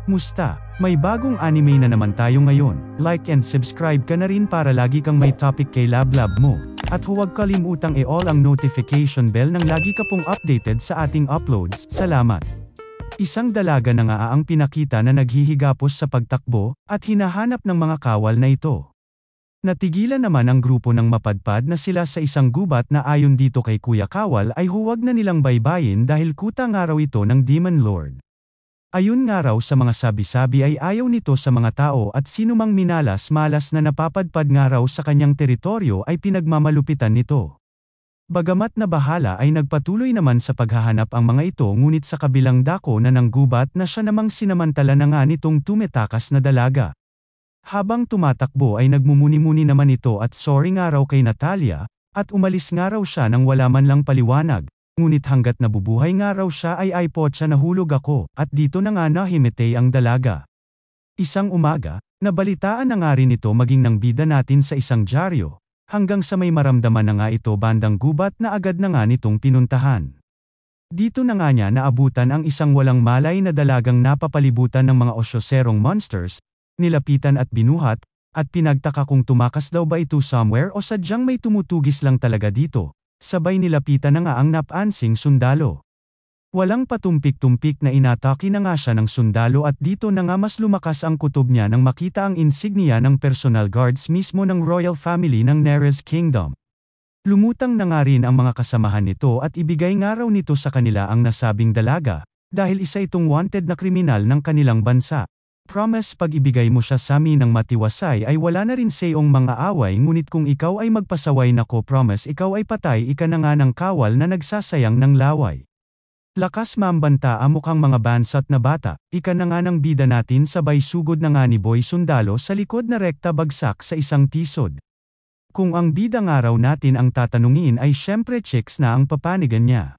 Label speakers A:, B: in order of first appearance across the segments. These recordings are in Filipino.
A: Musta? May bagong anime na naman tayo ngayon. Like and subscribe ka na rin para lagi kang may topic kay Lablab mo. At huwag kalimutang i-all ang notification bell nang lagi ka pong updated sa ating uploads. Salamat! Isang dalaga na nga ang pinakita na naghihigapos sa pagtakbo, at hinahanap ng mga kawal na ito. Natigilan naman ang grupo ng mapadpad na sila sa isang gubat na ayon dito kay Kuya Kawal ay huwag na nilang baybayin dahil kuta nga raw ito ng Demon Lord. Ayun nga raw sa mga sabi-sabi ay ayaw nito sa mga tao at sinumang minalas-malas na napapadpad nga raw sa kanyang teritoryo ay pinagmamalupitan nito. Bagamat na bahala ay nagpatuloy naman sa paghahanap ang mga ito ngunit sa kabilang dako na ng gubat na siya namang sinamantala na nga nitong tumetakas na dalaga. Habang tumatakbo ay nagmumuni-muni naman ito at sorry nga raw kay Natalia, at umalis nga raw siya nang wala man lang paliwanag. Ngunit hanggat nabubuhay nga raw siya ay potsa nahulog ako, at dito na nga nahimatay ang dalaga. Isang umaga, nabalitaan na nga rin ito maging ng bida natin sa isang dyaryo, hanggang sa may maramdaman na nga ito bandang gubat na agad na nga nitong pinuntahan. Dito na nga niya naabutan ang isang walang malay na dalagang napapalibutan ng mga osyoserong monsters, nilapitan at binuhat, at pinagtaka kung tumakas daw ba ito somewhere o sadyang may tumutugis lang talaga dito. Sabay nilapitan na nga ang napansing sundalo. Walang patumpik-tumpik na inatake na nga siya ng sundalo at dito na nga mas lumakas ang kutob niya nang makita ang insignia ng personal guards mismo ng royal family ng Neres Kingdom. Lumutang na nga rin ang mga kasamahan nito at ibigay nga raw nito sa kanila ang nasabing dalaga, dahil isa itong wanted na kriminal ng kanilang bansa. Promise pag ibigay mo siya sa amin ng matiwasay ay wala na rin sayong mga away ngunit kung ikaw ay magpasaway nako promise ikaw ay patay ika na nga ng kawal na nagsasayang ng laway. Lakas mambanta ang mukhang mga bansat na bata, ika na nga ng bida natin sabay sugod na nga ni Boy Sundalo sa likod na rekta bagsak sa isang tisod. Kung ang bida nga raw natin ang tatanungin ay syempre chicks na ang papanigan niya.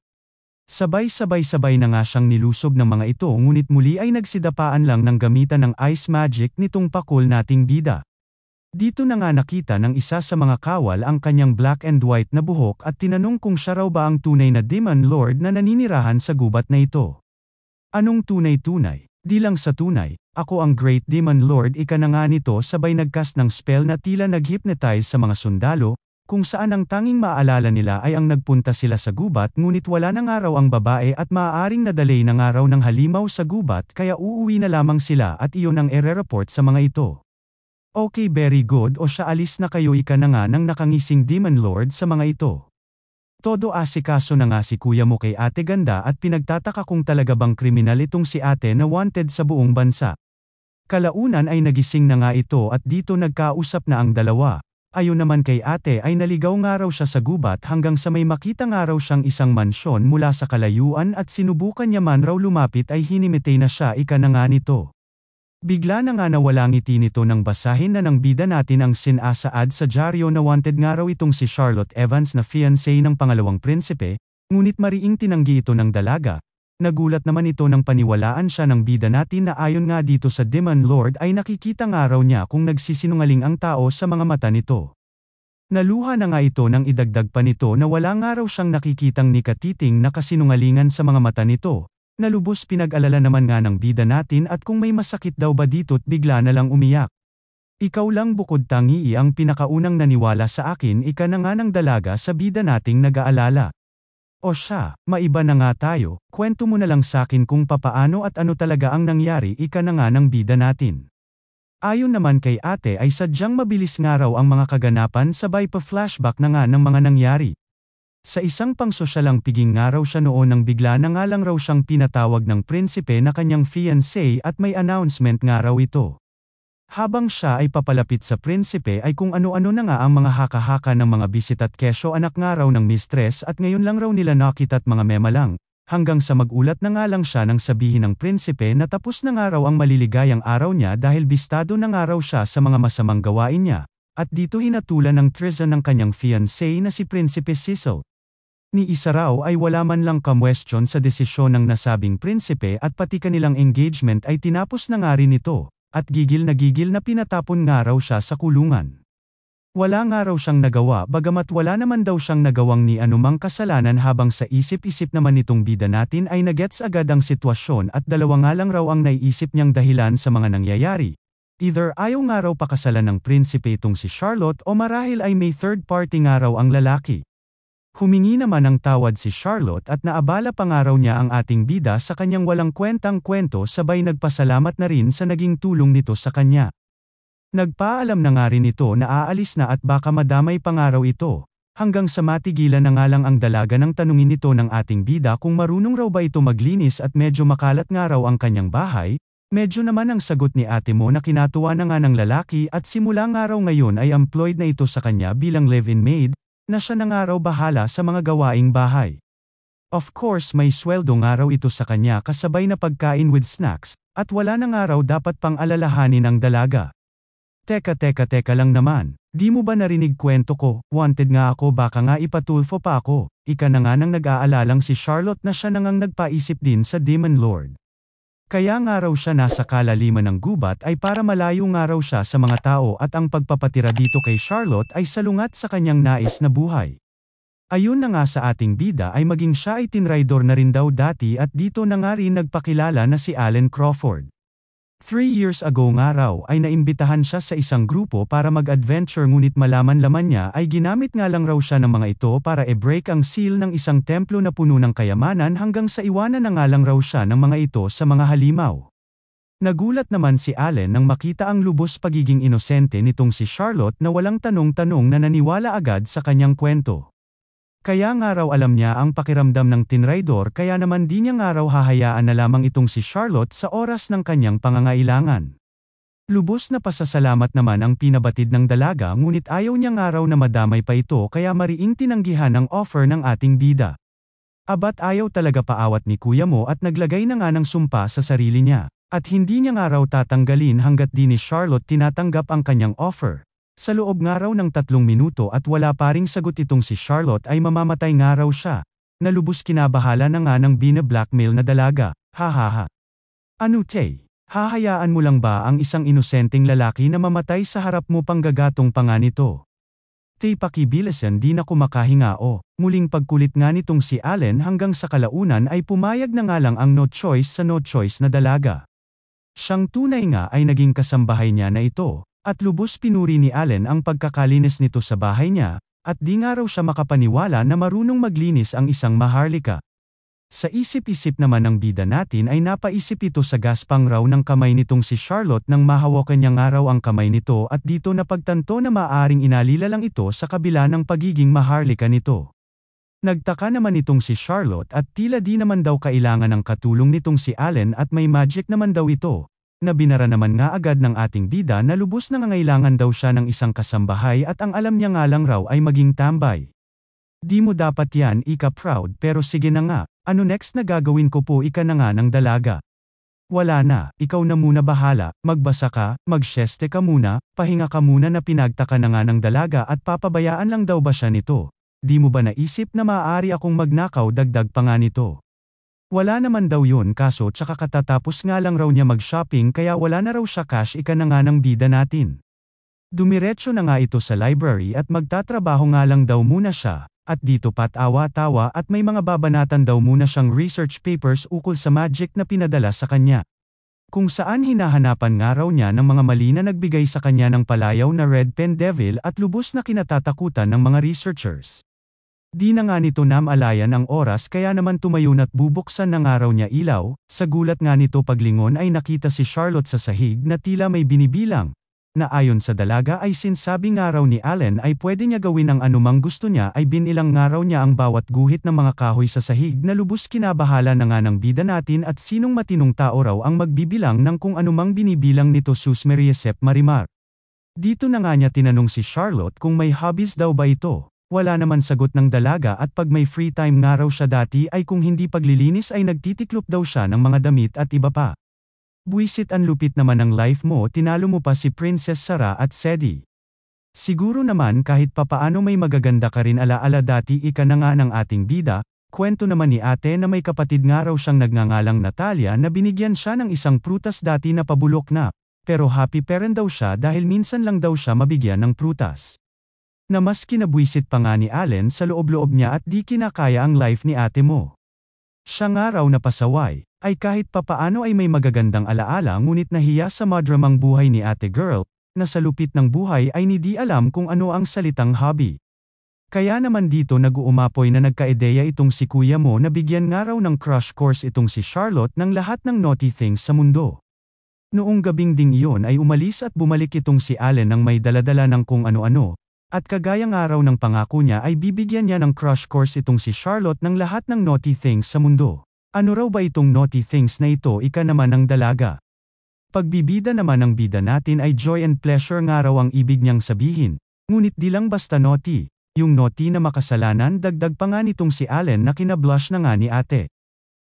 A: Sabay-sabay-sabay na nga siyang nilusob ng mga ito ngunit muli ay nagsidapaan lang ng gamitan ng ice magic nitong pakul nating bida. Dito na nga nakita ng isa sa mga kawal ang kanyang black and white na buhok at tinanong kung siya raw ba ang tunay na Demon Lord na naninirahan sa gubat na ito. Anong tunay-tunay? Di lang sa tunay, ako ang Great Demon Lord ika na nga nito sabay nagcast ng spell na tila nag-hypnotize sa mga sundalo, kung saan ang tanging maaalala nila ay ang nagpunta sila sa gubat ngunit wala na nga raw ang babae at maaaring nadalay na nga raw ng halimaw sa gubat kaya uuwi na lamang sila at iyon ang ire-report sa mga ito. Okay very good o siya alis na kayo ika na nga ng nakangising Demon Lord sa mga ito. Todo asikaso na nga si kuya mo kay ate ganda at pinagtataka kung talaga bang kriminal itong si ate na wanted sa buong bansa. Kalaunan ay nagising na nga ito at dito nagkausap na ang dalawa. Ayon naman kay ate ay naligaw nga raw siya sa gubat hanggang sa may makita nga raw siyang isang mansyon mula sa kalayuan at sinubukan niya man raw lumapit ay hinimitay na siya ika na nga nito. Bigla na nga nawala ngiti nito nang basahin na ng bida natin ang sinasaad sa dyaryo na wanted nga raw itong si Charlotte Evans na fiancé ng pangalawang prinsipe, ngunit mariing tinanggi ito ng dalaga. Nagulat naman ito nang paniwalaan siya ng bida natin na ayon nga dito sa Demon Lord ay nakikita nga raw niya kung nagsisinungaling ang tao sa mga mata nito. Naluha na nga ito nang idagdag pa nito na wala nga raw siyang nakikitang nikatiting na kasinungalingan sa mga mata nito. Nalubos pinag-alala naman nga ng bida natin at kung may masakit daw ba dito't bigla na lang umiyak. Ikaw lang bukod tangi ang pinakaunang naniwala sa akin ika na nga ng dalaga sa bida nating nag-aalala. O siya, maiba na nga tayo, kwento mo na lang sakin kung papaano at ano talaga ang nangyari ika na nga ng bida natin. Ayon naman kay ate ay sadyang mabilis nga raw ang mga kaganapan sabay pa flashback na nga ng mga nangyari. Sa isang pangsosyalang piging nga raw siya noon nang bigla na nga lang raw siyang pinatawag ng prinsipe na kanyang fiancé at may announcement nga raw ito. Habang siya ay papalapit sa prinsipe ay kung ano-ano na nga ang mga haka-haka ng mga bisit at kesyo anak nga raw ng mistress at ngayon lang raw nila nakita't mga mema lang, hanggang sa magulat na nga lang siya nang sabihin ng prinsipe na tapos na nga raw ang maliligayang araw niya dahil bistado na nga raw siya sa mga masamang gawain niya, at dito hinatulan ng treason ng kanyang fiancé na si Prinsipe Cecil. Ni isa raw ay wala man lang kamwestiyon sa desisyon ng nasabing prinsipe at pati kanilang engagement ay tinapos na nga rin ito. At gigil na pinatapon nga raw siya sa kulungan. Wala nga raw siyang nagawa bagamat wala naman daw siyang nagawang ni anumang kasalanan habang sa isip-isip naman nitong bida natin ay nagets agad ang sitwasyon at dalawa nga lang raw ang naiisip niyang dahilan sa mga nangyayari. Either ayaw nga raw pakasalan ng prinsipe itong si Charlotte o marahil ay may third party nga raw ang lalaki. Humingi naman ng tawad si Charlotte at naabala pa nga raw niya ang ating bida sa kanyang walang kwentang kwento sabay nagpasalamat na rin sa naging tulong nito sa kanya. Nagpaalam na nga rin ito na aalis na at baka madamay pa nga raw ito, hanggang sa matigilan na nga lang ang dalaga ng tanungin nito ng ating bida kung marunong raw ba ito maglinis at medyo makalat nga raw ang kanyang bahay. Medyo naman ang sagot ni ate mo na kinatuwa na nga ng lalaki at simula nga raw ngayon ay employed na ito sa kanya bilang live-in maid, na siya na nga raw bahala sa mga gawaing bahay. Of course may sweldo nga raw ito sa kanya kasabay na pagkain with snacks, at wala na nga raw dapat pang alalahanin ang dalaga. Teka lang naman, di mo ba narinig kwento ko, wanted nga ako baka nga ipatulfo pa ako, ika na nga nang nag-aalalang si Charlotte na siya nang nagpaisip din sa Demon Lord. Kaya nga raw siya nasa kalaliman ng gubat ay para malayo nga raw siya sa mga tao at ang pagpapatira dito kay Charlotte ay salungat sa kanyang nais na buhay. Ayun na nga sa ating bida ay maging siya ay tinraidor na rin daw dati at dito na nga rin nagpakilala na si Alan Crawford. 3 years ago nga raw ay naimbitahan siya sa isang grupo para mag-adventure ngunit malaman-laman niya ay ginamit nga lang raw siya ng mga ito para e-break ang seal ng isang templo na puno ng kayamanan hanggang sa iwanan na nga lang raw siya ng mga ito sa mga halimaw. Nagulat naman si Allen nang makita ang lubos pagiging inosente nitong si Charlotte na walang tanong-tanong na naniwala agad sa kanyang kwento. Kaya nga raw alam niya ang pakiramdam ng tinraidor kaya naman di niya nga raw hahayaan na lamang itong si Charlotte sa oras ng kanyang pangangailangan. Lubos na pasasalamat naman ang pinabatid ng dalaga ngunit ayaw niya nga raw na madamay pa ito kaya mariing tinanggihan ang offer ng ating bida. Abat ayaw talaga paawat ni kuya mo at naglagay na nga ng sumpa sa sarili niya, at hindi niya nga raw tatanggalin hanggat di ni Charlotte tinatanggap ang kanyang offer. Sa loob nga raw ng 3 minuto at wala pa ring sagot itong si Charlotte ay mamamatay nga raw siya. Nalubos kinabahala na nga ng bina-blackmail na dalaga, hahaha. Ano te? Hahayaan mo lang ba ang isang inosenteng lalaki na mamatay sa harap mo panggagatong pa nga nito? Te pakibilisan di na kumakahinga o, muling pagkulit nga nitong si Allen hanggang sa kalaunan ay pumayag na nga lang ang no choice sa no choice na dalaga. Siyang tunay nga ay naging kasambahay niya na ito. At lubos pinuri ni Allen ang pagkakalinis nito sa bahay niya, at di nga raw siya makapaniwala na marunong maglinis ang isang maharlika. Sa isip-isip naman ng bida natin ay napaisip ito sa gaspang raw ng kamay nitong si Charlotte nang mahawakan niya nga raw ang kamay nito at dito napagtanto na maaaring inalila lang ito sa kabila ng pagiging maharlika nito. Nagtaka naman itong si Charlotte at tila di naman daw kailangan ng katulong nitong si Allen at may magic naman daw ito. Na binara naman nga agad ng ating bida na lubos na ngangailangan daw siya ng isang kasambahay at ang alam niya nga lang raw ay maging tambay. Di mo dapat yan ika-proud pero sige na nga, ano next na gagawin ko po ika na nga ng dalaga. Wala na, ikaw na muna bahala, magbasa ka, magsyeste ka muna, pahinga ka muna na pinagtaka na nga ng dalaga at papabayaan lang daw ba siya nito. Di mo ba naisip na maaari akong magnakaw dagdag pa nga nito? Wala naman daw yun kaso tsaka katatapos nga lang raw niya mag-shopping kaya wala na raw siya cash ika na nga ng bida natin. Dumiretso na nga ito sa library at magtatrabaho nga lang daw muna siya, at dito pat awa-tawa at may mga babanatan daw muna siyang research papers ukol sa magic na pinadala sa kanya. Kung saan hinahanapan nga raw niya ng mga mali na nagbigay sa kanya ng palayaw na Red Pen Devil at lubos na kinatatakutan ng mga researchers. Di na nga nito namalayan ang oras kaya naman tumayo na't bubuksan ng araw niya ilaw, sa gulat nga nito paglingon ay nakita si Charlotte sa sahig na tila may binibilang, na ayon sa dalaga ay sinsabi nga raw ni Allen ay pwede niya gawin ang anumang gusto niya ay binilang nga raw niya ang bawat guhit ng mga kahoy sa sahig na lubos kinabahala na nga ng bida natin at sinong matinong tao raw ang magbibilang ng kung anumang binibilang nito Sus Mariesep Marimar. Dito na nga niya tinanong si Charlotte kung may hobbies daw ba ito. Wala naman sagot ng dalaga at pag may free time nga raw siya dati ay kung hindi paglilinis ay nagtitiklop daw siya ng mga damit at iba pa. Buisit ang lupit naman ng life mo tinalo mo pa si Princess Sarah at Sedi. Siguro naman kahit papaano may magaganda ka rin ala-ala dati ika na nga ng ating bida, kwento naman ni ate na may kapatid nga raw siyang nagngangalang Natalia na binigyan siya ng isang prutas dati na pabulok na, pero happy parent daw siya dahil minsan lang daw siya mabigyan ng prutas. Na mas kinabwisit pa nga ni Allen sa loob-loob niya at di kinakaya ang life ni ate mo. Siya nga raw na pasaway, ay kahit papaano ay may magagandang alaala ngunit nahiya sa madramang buhay ni ate girl, na sa lupit ng buhay ay hindi alam kung ano ang salitang hobby. Kaya naman dito nag-uumapoy na nagka-ideya itong si kuya mo na bigyan nga raw ng crush course itong si Charlotte ng lahat ng naughty things sa mundo. Noong gabing ding iyon ay umalis at bumalik itong si Allen ng may daladala ng kung ano-ano, at kagaya nga raw ng pangako niya ay bibigyan niya ng crush course itong si Charlotte ng lahat ng naughty things sa mundo. Ano raw ba itong naughty things na ito? Ika naman ng dalaga. Pagbibida naman ng bida natin ay joy and pleasure nga raw ang ibig niyang sabihin, ngunit di lang basta naughty. Yung naughty na makasalanan dagdag pa nga nitong si Allen na kinablush na nga ni ate.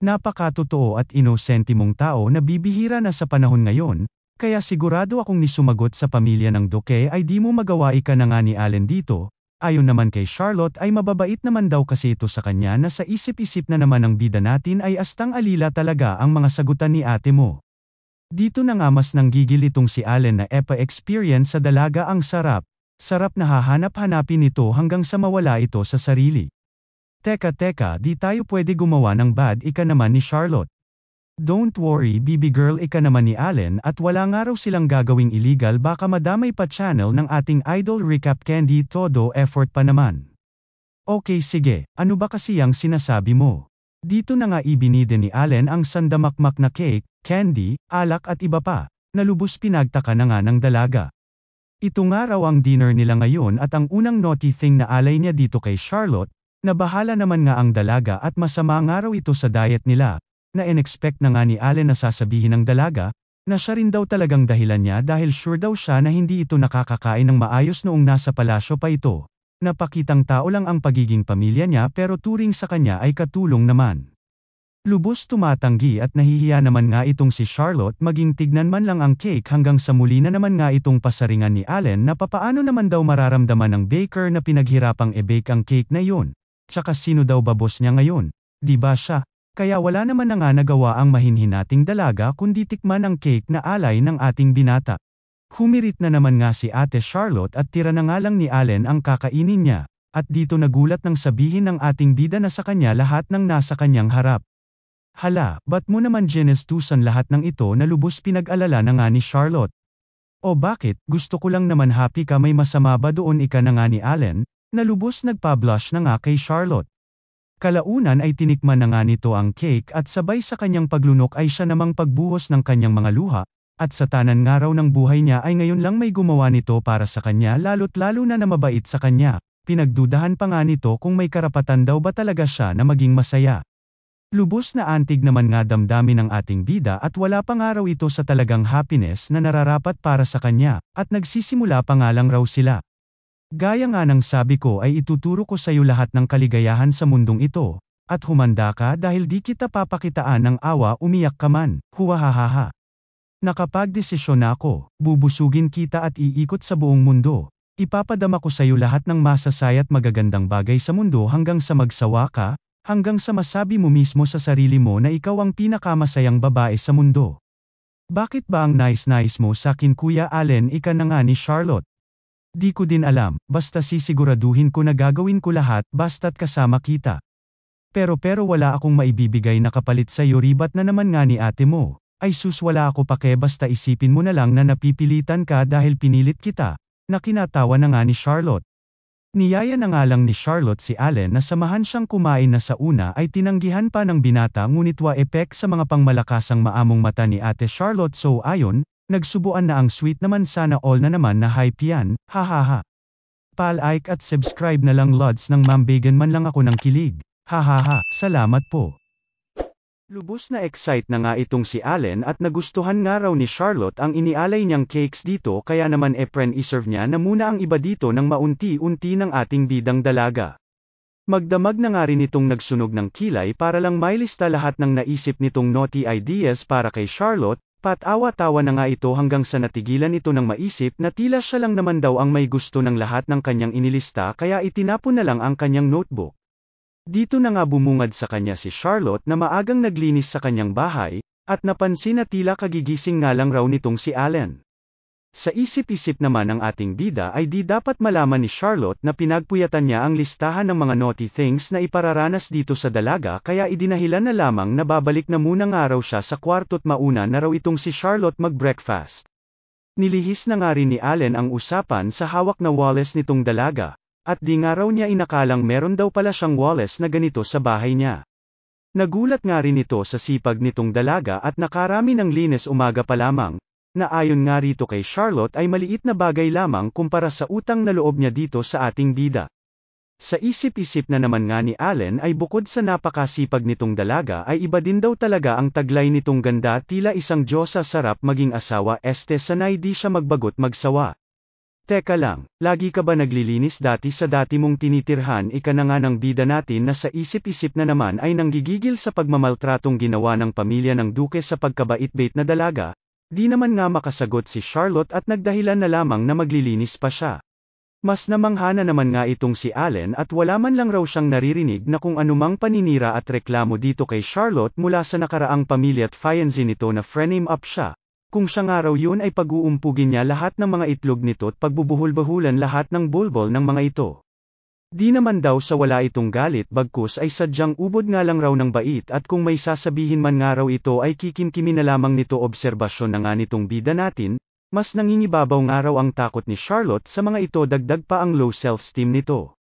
A: Napakatotoo at inosente mong tao na bibihira na sa panahon ngayon, kaya sigurado akong nisumagot sa pamilya ng Duque ay di mo magawa ika na nga ni Allen dito. Ayon naman kay Charlotte ay mababait naman daw kasi ito sa kanya na sa isip-isip na naman ng bida natin ay astang alila talaga ang mga sagutan ni ate mo. Dito na nga mas nanggigil itong si Allen na experience sa dalaga ang sarap. Sarap na hahanap-hanapin ito hanggang sa mawala ito sa sarili. Teka, di tayo pwede gumawa ng bad ika naman ni Charlotte. Don't worry baby girl ika naman ni Allen at wala nga raw silang gagawing illegal baka madamay pa channel ng ating idol recap Candy todo effort pa naman. Okay sige, ano ba kasi ang sinasabi mo? Dito na nga ibinide ni Allen ang sandamakmak na cake, candy, alak at iba pa, na lubos pinagtaka na nga ng dalaga. Ito nga raw ang dinner nila ngayon at ang unang naughty thing na alay niya dito kay Charlotte, na bahala naman nga ang dalaga at masama nga raw ito sa diet nila, na in-expect na nga ni Allen na sasabihin ng dalaga, na siya rin daw talagang dahilan niya dahil sure daw siya na hindi ito nakakakain ng maayos noong nasa palasyo pa ito. Napakitang tao lang ang pagiging pamilya niya pero turing sa kanya ay katulong naman. Lubos tumatanggi at nahihiya naman nga itong si Charlotte maging tignan man lang ang cake hanggang sa muli na naman nga itong pasaringan ni Allen na papaano naman daw mararamdaman ng baker na pinaghirapang e-bake ang cake na yun. Tsaka sino daw ba boss niya ngayon? Di ba siya? Kaya wala naman na nga nagawa ang mahinhin nating dalaga kundi tikman ang cake na alay ng ating binata. Humirit na naman nga si ate Charlotte at tira na nga lang ni Allen ang kakainin niya, at dito nagulat nang sabihin ng ating bida na sa kanya lahat ng nasa kanyang harap. Hala, ba't mo naman ginestusan lahat ng ito na lubos pinag-alala na nga ni Charlotte? O bakit, gusto ko lang naman happy ka may masama ba doon ika na nga ni Allen, na lubos nagpa-blush na nga kay Charlotte. Kalaunan ay tinikman na nga nito ang cake at sabay sa kanyang paglunok ay siya namang pagbuhos ng kanyang mga luha, at sa tanan nga raw ng buhay niya ay ngayon lang may gumawa nito para sa kanya lalo't lalo na mabait sa kanya, pinagdudahan pa nga nito kung may karapatan daw ba talaga siya na maging masaya. Lubos na antig naman nga damdamin ng ating bida at wala pa nga raw ito sa talagang happiness na nararapat para sa kanya, at nagsisimula pa nga lang raw sila. Gaya nga ng sabi ko ay ituturo ko sa iyo lahat ng kaligayahan sa mundong ito, at humanda ka dahil di kita papakitaan ng awa umiyak ka man, huwahahaha. Nakapagdesisyon na ako, bubusugin kita at iikot sa buong mundo. Ipapadama ko sa iyo lahat ng masasayat magagandang bagay sa mundo hanggang sa magsawa ka, hanggang sa masabi mo mismo sa sarili mo na ikaw ang pinakamasayang babae sa mundo. Bakit ba ang nice-nice mo sa akin Kuya Allen ika na nga ni Charlotte? Di ko din alam, basta sisiguraduhin ko na gagawin ko lahat basta't kasama kita. Pero wala akong maibibigay na kapalit sa iyo ribat na naman nga ni ate mo. Ay sus wala ako pake basta isipin mo na lang na napipilitan ka dahil pinilit kita, na kinatawa na nga ni Charlotte. Niyaya na nga lang ni Charlotte si Allen na samahan siyang kumain na sa una ay tinanggihan pa ng binata ngunit wa-epek sa mga pangmalakasang maamong mata ni ate Charlotte so ayon, nagsubuan na ang sweet naman sana all na naman na hype yan, hahaha. Pa-like at subscribe na lang lods ng mambigan man lang ako ng kilig, hahaha, salamat po. Lubos na excite na nga itong si Allen at nagustuhan nga raw ni Charlotte ang inialay niyang cakes dito kaya naman iserve niya na muna ang iba dito ng maunti-unti ng ating bidang dalaga. Magdamag na nga rin itong nagsunog ng kilay para lang mailista lahat ng naisip nitong naughty ideas para kay Charlotte, patawa-tawa na nga ito hanggang sa natigilan ito ng maisip na tila siya lang naman daw ang may gusto ng lahat ng kanyang inilista kaya itinapon na lang ang kanyang notebook. Dito na nga bumungad sa kanya si Charlotte na maagang naglinis sa kanyang bahay, at napansin na tila kagigising nga lang raw nitong si Allen. Sa isip-isip naman ng ating bida ay di dapat malaman ni Charlotte na pinagpuyatan niya ang listahan ng mga naughty things na ipararanas dito sa dalaga kaya idinahilan na lamang na babalik na munang araw siya sa kwarto't mauna na raw itong si Charlotte mag-breakfast. Nilihis na nga rin ni Allen ang usapan sa hawak na wallet nitong dalaga, at di nga raw niya inakalang meron daw pala siyang wallet na ganito sa bahay niya. Nagulat nga rin ito sa sipag nitong dalaga at nakarami ng linis umaga pa lamang, na ayon nga rito kay Charlotte ay maliit na bagay lamang kumpara sa utang na loob niya dito sa ating bida. Sa isip-isip na naman nga ni Allen ay bukod sa napakasipag nitong dalaga ay iba din daw talaga ang taglay nitong ganda tila isang diyosa sarap maging asawa sanay di siya magbagot magsawa. Teka lang, lagi ka ba naglilinis dati sa dati mong tinitirhan ika na nga ng bida natin na sa isip-isip na naman ay nanggigigil sa pagmamaltratong ginawa ng pamilya ng duke sa pagkabait-bait na dalaga? Di naman nga makasagot si Charlotte at nagdahilan na lamang na maglilinis pa siya. Mas namanghana naman nga itong si Allen at wala man lang raw siyang naririnig na kung anumang paninira at reklamo dito kay Charlotte mula sa nakaraang pamilya at fiancé nito na frename up siya. Kung siya nga raw yun ay pag-uumpugin niya lahat ng mga itlog nito at pagbubuhol-bahulan lahat ng bulbol ng mga ito. Di naman daw sa wala itong galit bagkus ay sadyang ubod nga lang raw ng bait at kung may sasabihin man nga raw ito ay kikimkimi na lamang nito obserbasyon na nga nitong bida natin, mas nangingibabaw nga raw ang takot ni Charlotte sa mga ito dagdag pa ang low self-esteem nito.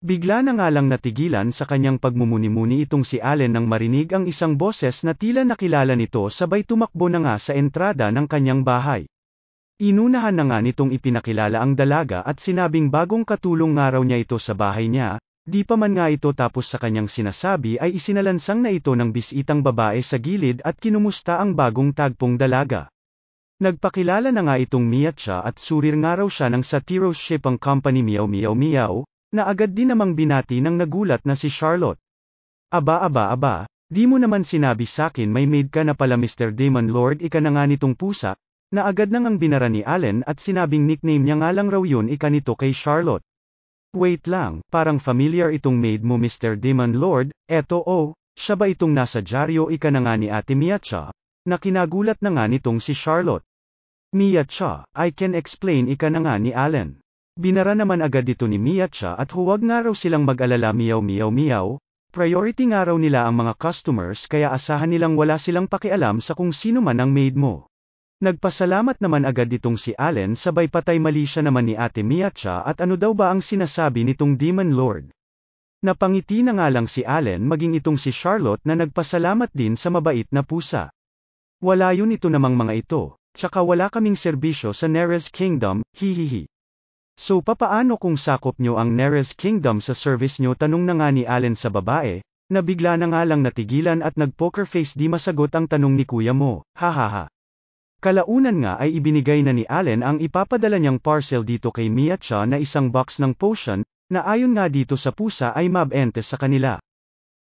A: Bigla na nga lang natigilan sa kanyang pagmumuni-muni itong si Allen nang marinig ang isang boses na tila nakilala nito sabay tumakbo na nga sa entrada ng kanyang bahay. Inunahan na nga nitong ipinakilala ang dalaga at sinabing bagong katulong nga raw niya ito sa bahay niya, di pa man nga ito tapos sa kanyang sinasabi ay isinalansang na ito ng bisitang babae sa gilid at kinumusta ang bagong tagpong dalaga. Nagpakilala na nga itong Miatcha at surir nga raw siya ng Satiros Shipping Company Meow Meow Meow, na agad din namang binati ng nagulat na si Charlotte. Aba, di mo naman sinabi sakin may maid ka na pala Mr. Demon Lord ika na nga nitong pusa, na agad nang ang binara ni Allen at sinabing nickname niya nga lang raw yun ika nito kay Charlotte. Wait lang, parang familiar itong maid mo Mr. Demon Lord, siya ba itong nasa dyaryo ika na nga ni Ate Miatcha, na kinagulat na nga nitong si Charlotte. Miatcha, I can explain ika na nga ni Allen. Binara naman agad ito ni Miatcha at huwag nga raw silang mag-alala meow meow meow, priority nga raw nila ang mga customers kaya asahan nilang wala silang pakialam sa kung sino man ang maid mo. Nagpasalamat naman agad itong si Allen sabay patay mali siya naman ni Ate Miatcha at ano daw ba ang sinasabi nitong Demon Lord. Napangiti na nga lang si Allen maging itong si Charlotte na nagpasalamat din sa mabait na pusa. Wala yun ito namang mga ito, tsaka wala kaming serbisyo sa Neres Kingdom, hihihi. So papaano kung sakop nyo ang Neres Kingdom sa service nyo tanong na nga ni Allen sa babae, na bigla na nga lang natigilan at nag-poker face di masagot ang tanong ni kuya mo, hahaha. Kalaunan nga ay ibinigay na ni Allen ang ipapadala niyang parcel dito kay Miatcha na isang box ng potion, na ayon nga dito sa pusa ay mabente sa kanila.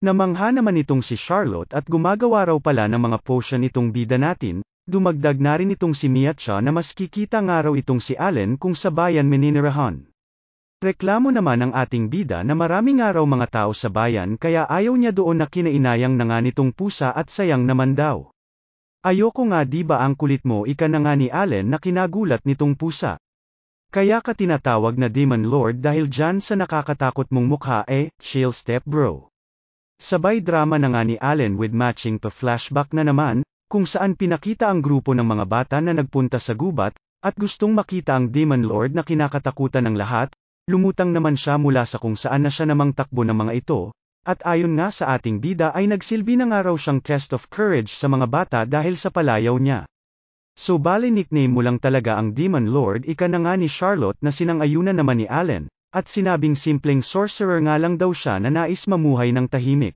A: Namangha naman itong si Charlotte at gumagawa raw pala ng mga potion itong bida natin, dumagdag na rin itong si Miatcha na mas kikita nga raw itong si Allen kung sa bayan meninirahan. Reklamo naman ang ating bida na marami nga raw mga tao sa bayan kaya ayaw niya doon na kinainayang na nga nitong pusa at sayang naman daw. Ayoko nga di ba ang kulit mo ika na nga ni Allen na kinagulat nitong pusa. Kaya ka tinatawag na Demon Lord dahil dyan sa nakakatakot mong mukha chill step bro. Sabay drama na nga ni Allen with matching pa-flashback na naman, kung saan pinakita ang grupo ng mga bata na nagpunta sa gubat, at gustong makita ang Demon Lord na kinakatakutan ng lahat, lumutang naman siya mula sa kung saan na siya namang takbo ng mga ito. At ayon nga sa ating bida ay nagsilbi na nga raw siyang test of courage sa mga bata dahil sa palayaw niya. So bale nickname mo lang talaga ang Demon Lord ika na nga ni Charlotte na sinang-ayunan naman ni Allen, at sinabing simpleng sorcerer nga lang daw siya na nais mamuhay ng tahimik.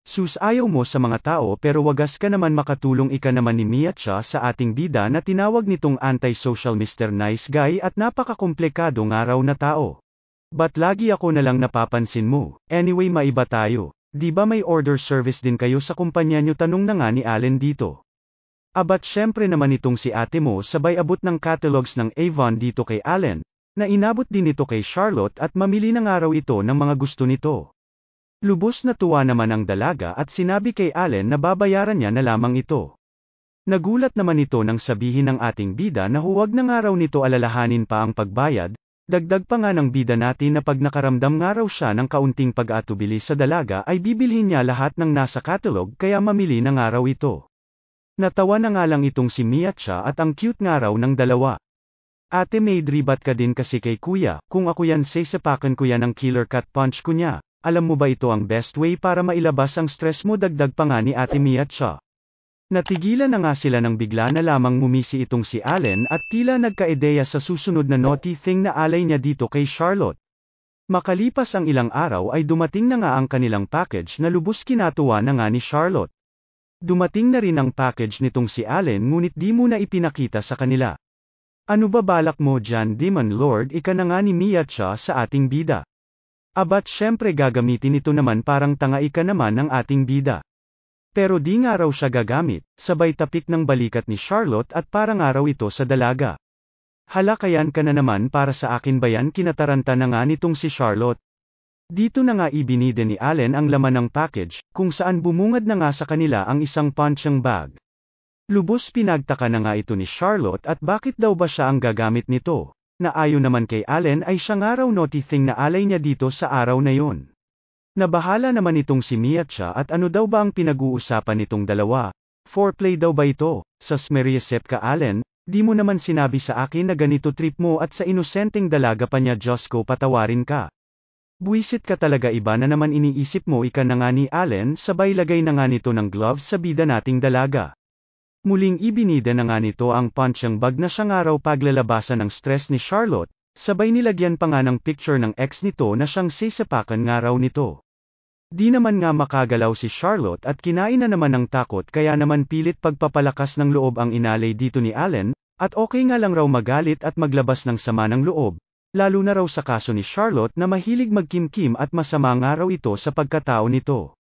A: Sus ayaw mo sa mga tao pero wagas ka naman makatulong ika naman ni Miatcha sa ating bida na tinawag nitong anti-social Mr. Nice Guy at napakakomplikado nga raw na tao. Ba't lagi ako na lang napapansin mo? Anyway maiba tayo. Di ba may order service din kayo sa kumpanya nyo tanong na nga ni Allen dito. Abat syempre naman itong si ate mo sabay abot ng catalogs ng Avon dito kay Allen, na inabot din ito kay Charlotte at mamili na nga raw ito ng mga gusto nito. Lubos na tuwa naman ang dalaga at sinabi kay Allen na babayaran niya na lamang ito. Nagulat naman ito nang sabihin ng ating bida na huwag na nga raw nito alalahanin pa ang pagbayad, dagdag pa nga ng bida natin na pag nakaramdam nga raw siya ng kaunting pag-atubili sa dalaga ay bibilhin niya lahat ng nasa catalog kaya mamili na nga raw ito. Natawa na nga lang itong si Miacha at ang cute nga raw ng dalawa. Ate Maid, ribat ka din kasi kay kuya, kung ako yan sesepakan ko yan ng killer cut punch ko niya. Alam mo ba ito ang best way para mailabas ang stress mo, dagdag pa nga ni Ate Miacha. Natigilan na nga sila nang bigla na lamang ngumisi itong si Allen at tila nagka-ideya sa susunod na naughty thing na alay niya dito kay Charlotte. Makalipas ang ilang araw ay dumating na nga ang kanilang package na lubos kinatuwa na nga ni Charlotte. Dumating na rin ang package nitong si Allen ngunit di muna ipinakita sa kanila. Ano ba balak mo dyan, Demon Lord? Ika na nga ni Miacha sa ating bida. Abat syempre gagamitin ito naman, parang tanga ika naman ng ating bida. Pero di nga raw siya gagamit, sabay tapik ng balikat ni Charlotte at parang araw ito sa dalaga. Hala, kayan ka na naman, para sa akin ba yan? Kinataranta na nga nitong si Charlotte. Dito na nga ibinide ni Allen ang laman ng package, kung saan bumungad na nga sa kanila ang isang punching bag. Lubos pinagtaka na nga ito ni Charlotte at bakit daw ba siya ang gagamit nito, na ayon naman kay Allen ay siya nga raw naughty thing na alay niya dito sa araw na yon. Nabahala naman itong si Miacha at ano daw ba ang pinag-uusapan nitong dalawa? Foreplay daw ba ito? Sas Mariasep ka, Allen, di mo naman sinabi sa akin na ganito trip mo at sa inosenteng dalaga pa niya, Diyos ko, patawarin ka. Buisit ka talaga, iba na naman iniisip mo, ika na nga ni Allen, sabay lagay na nga nito ng gloves sa bida nating dalaga. Muling ibinida na nga nito ang punching bag na siya nga raw paglalabasan ng stress ni Charlotte, sabay nilagyan pa nga ng picture ng ex nito na siyang sesepakan nga raw nito. Di naman nga makagalaw si Charlotte at kinain na naman ng takot kaya naman pilit pagpapalakas ng loob ang inalay dito ni Allen, at okay nga lang raw magalit at maglabas ng sama ng loob, lalo na raw sa kaso ni Charlotte na mahilig magkimkim at masama nga raw ito sa pagkatao nito.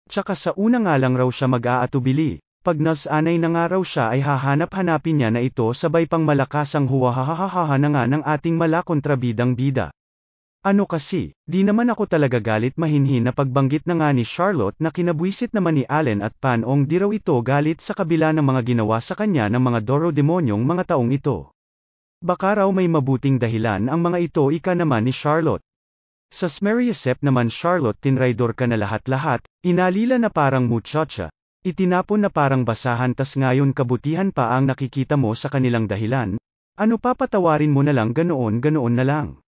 A: Tsaka sa una nga lang raw siya mag-aatubili, pag nasanay na nga raw siya ay hahanap-hanapin niya na ito, sabay pang malakas ang huwahahahaha na nga ng ating malakontrabidang bida. Ano kasi, di naman ako talaga galit, mahinhin na pagbanggit na nga ni Charlotte na kinabwisit naman ni Allen at panong di raw ito galit sa kabila ng mga ginawa sa kanya ng mga Doro-demonyong mga taong ito. Baka raw may mabuting dahilan ang mga ito, ika naman ni Charlotte. Sa Smeriasep naman, Charlotte, tinraidor ka na lahat-lahat, inalila na parang muchacha, itinapon na parang basahan, tas ngayon kabutihan pa ang nakikita mo sa kanilang dahilan, ano papatawarin mo na lang, ganoon na lang.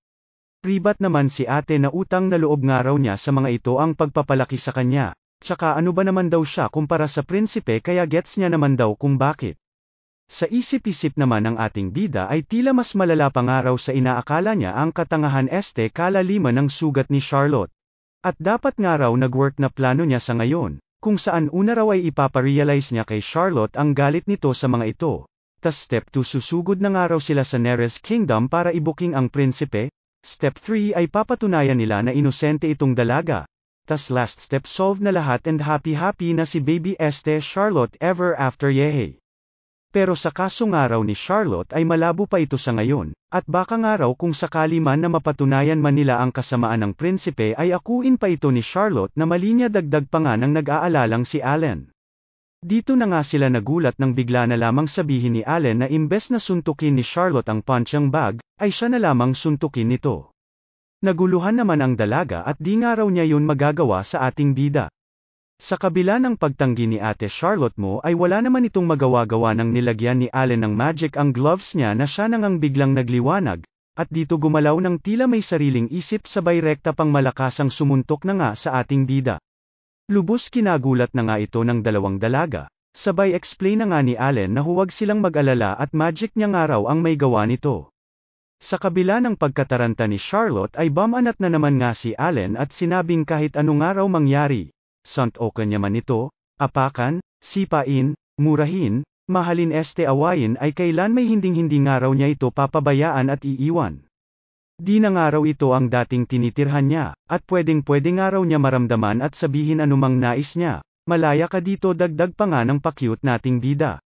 A: Ribat naman si ate na utang na loob nga raw niya sa mga ito ang pagpapalaki sa kanya, tsaka ano ba naman daw siya kumpara sa prinsipe, kaya gets niya naman daw kung bakit. Sa isip-isip naman ng ating bida ay tila mas malala pa nga raw sa inaakala niya ang katangahan, kalaliman ng sugat ni Charlotte. At dapat nga raw nag-work na plano niya sa ngayon, kung saan una raw ay ipaparealize niya kay Charlotte ang galit nito sa mga ito. Tas step 2, susugod na nga raw sila sa Neres Kingdom para ibuking ang prinsipe. Step 3 ay papatunayan nila na inosente itong dalaga. Tas last step, solve na lahat and happy na si baby Charlotte ever after, yehe. Pero sa kaso nga raw ni Charlotte ay malabo pa ito sa ngayon, at baka nga raw kung sakali man na mapatunayan man nila ang kasamaan ng prinsipe ay akuin pa ito ni Charlotte na malinya, dagdag pa nga ng nag-aalalang si Allen. Dito na nga sila nagulat nang bigla na lamang sabihin ni Allen na imbes na suntukin ni Charlotte ang punching bag, ay siya na lamang suntukin nito. Naguluhan naman ang dalaga at di nga raw niya yun magagawa sa ating bida. Sa kabila ng pagtanggi ni ate Charlotte mo ay wala naman itong magawa-gawa nang nilagyan ni Allen ng magic ang gloves niya na siya nang biglang nagliwanag, at dito gumalaw ng tila may sariling isip, sabay rekta pang malakasang sumuntok na nga sa ating bida. Lubos kinagulat na nga ito ng dalawang dalaga, sabay explain na nga ni Allen na huwag silang mag-alala at magic niya nga raw ang may gawa nito. Sa kabila ng pagkataranta ni Charlotte ay bumanat na naman nga si Allen at sinabing kahit ano nga raw mangyari, santokan niya man ito, apakan, sipain, murahin, mahalin, awayin, ay kailan may hinding-hindi nga raw niya ito papabayaan at iiwan. Di na nga raw ito ang dating tinitirhan niya, at pwedeng-pwede nga raw niya maramdaman at sabihin anumang nais niya. Malaya ka dito, dagdag pa nga ng pakyut nating bida.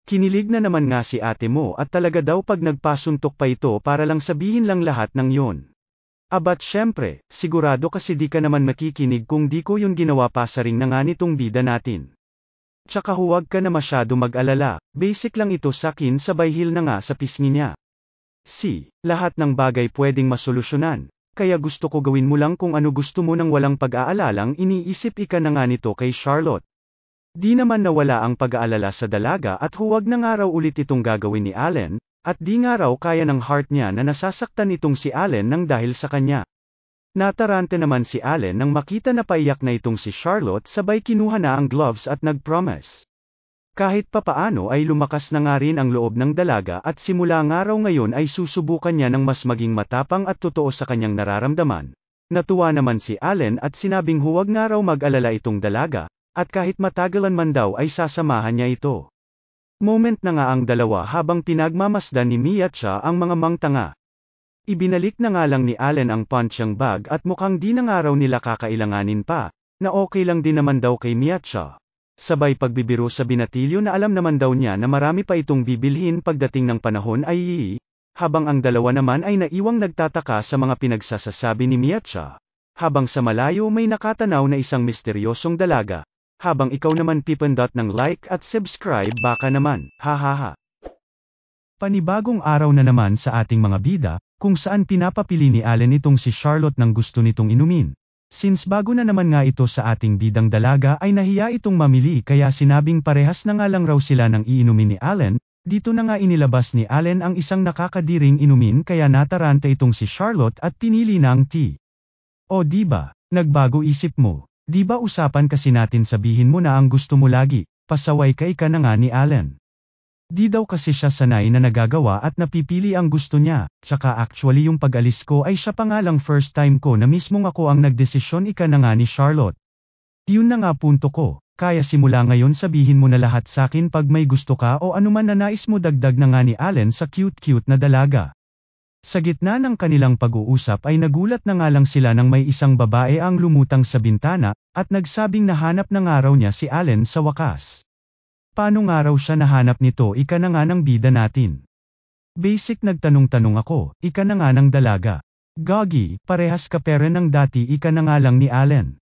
A: Kinilig na naman nga si ate mo at talaga daw pag nagpasuntok pa ito para lang sabihin lang lahat ng yon. Abat syempre, sigurado kasi di ka naman makikinig kung di ko yun ginawa, pasaring na nga nitong bida natin. Tsaka huwag ka na masyado mag-alala, basic lang ito sakin sabay heal na nga sa pisngi niya. Lahat ng bagay pwedeng masolusyonan, kaya gusto ko gawin mo lang kung ano gusto mo nang walang pag-aalalang iniisip ika na nga nito kay Charlotte. Di naman nawala ang pag-aalala sa dalaga at huwag na nga raw ulit itong gagawin ni Allen, at di nga raw kaya ng heart niya na nasasaktan itong si Allen nang dahil sa kanya. Natarante naman si Allen nang makita na paiyak na itong si Charlotte sabay kinuha na ang gloves at nag-promise. Kahit papaano ay lumakas na nga rin ang loob ng dalaga at simula nga raw ngayon ay susubukan niya ng mas maging matapang at totoo sa kanyang nararamdaman. Natuwa naman si Allen at sinabing huwag nga raw mag-alala itong dalaga, at kahit matagalan man daw ay sasamahan niya ito. Moment na nga ang dalawa habang pinagmamasdan ni Miacha ang mga mangtanga. Ibinalik na nga lang ni Allen ang punching bag at mukhang di na nga raw nila kakailanganin pa, na okay lang din naman daw kay Miacha. Sabay pagbibiro sa binatilyo na alam naman daw niya na marami pa itong bibilhin pagdating ng panahon ay habang ang dalawa naman ay naiwang nagtataka sa mga pinagsasasabi ni Miacha. Habang sa malayo may nakatanaw na isang misteryosong dalaga. Habang ikaw naman pipindot ng like at subscribe baka naman, hahaha. Panibagong araw na naman sa ating mga bida, kung saan pinapapili ni Allen itong si Charlotte ng gusto nitong inumin. Since bago na naman nga ito sa ating bidang dalaga ay nahiya itong mamili kaya sinabing parehas na nga lang raw sila ng iinumin ni Allen, dito na nga inilabas ni Allen ang isang nakakadiring inumin kaya nataranta itong si Charlotte at pinili na ang tea. O diba, nagbago isip mo? Di ba usapan kasi natin sabihin mo na ang gusto mo lagi, pasaway ka ika na nga ni Allen. Di daw kasi siya sanay na nagagawa at napipili ang gusto niya, tsaka actually yung pag-alis ko ay siya pa nga lang first time ko na mismong ako ang nagdesisyon ika na nga ni Charlotte. Yun na nga punto ko, kaya simula ngayon sabihin mo na lahat sakin pag may gusto ka o anuman na nais mo dagdag na nga ni Allen sa cute-cute na dalaga. Sa gitna ng kanilang pag-uusap ay nagulat na nga lang sila nang may isang babae ang lumutang sa bintana, at nagsabing nahanap na nga raw niya si Allen sa wakas. Paano nga raw siya nahanap nito ika na nga ng bida natin? Basic nagtanong-tanong ako, ika na nga ng dalaga. Gagi, parehas ka pera ng dati ika na nga lang ni Allen.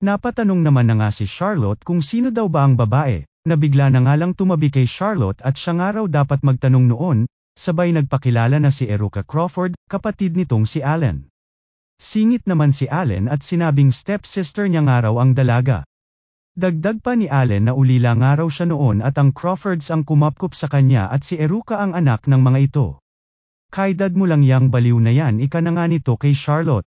A: Napatanong naman na nga si Charlotte kung sino daw ba ang babae, nabigla na nga lang tumabi kay Charlotte at siya nga raw dapat magtanong noon. Sabay nagpakilala na si Eruka Crawford, kapatid nitong si Allen. Singit naman si Allen at sinabing stepsister niya nga raw ang dalaga. Dagdag pa ni Allen na ulila nga raw siya noon at ang Crawfords ang kumapkop sa kanya at si Eruka ang anak ng mga ito. Kaedad mo lang yang baliw na yan ika na nga nito kay Charlotte.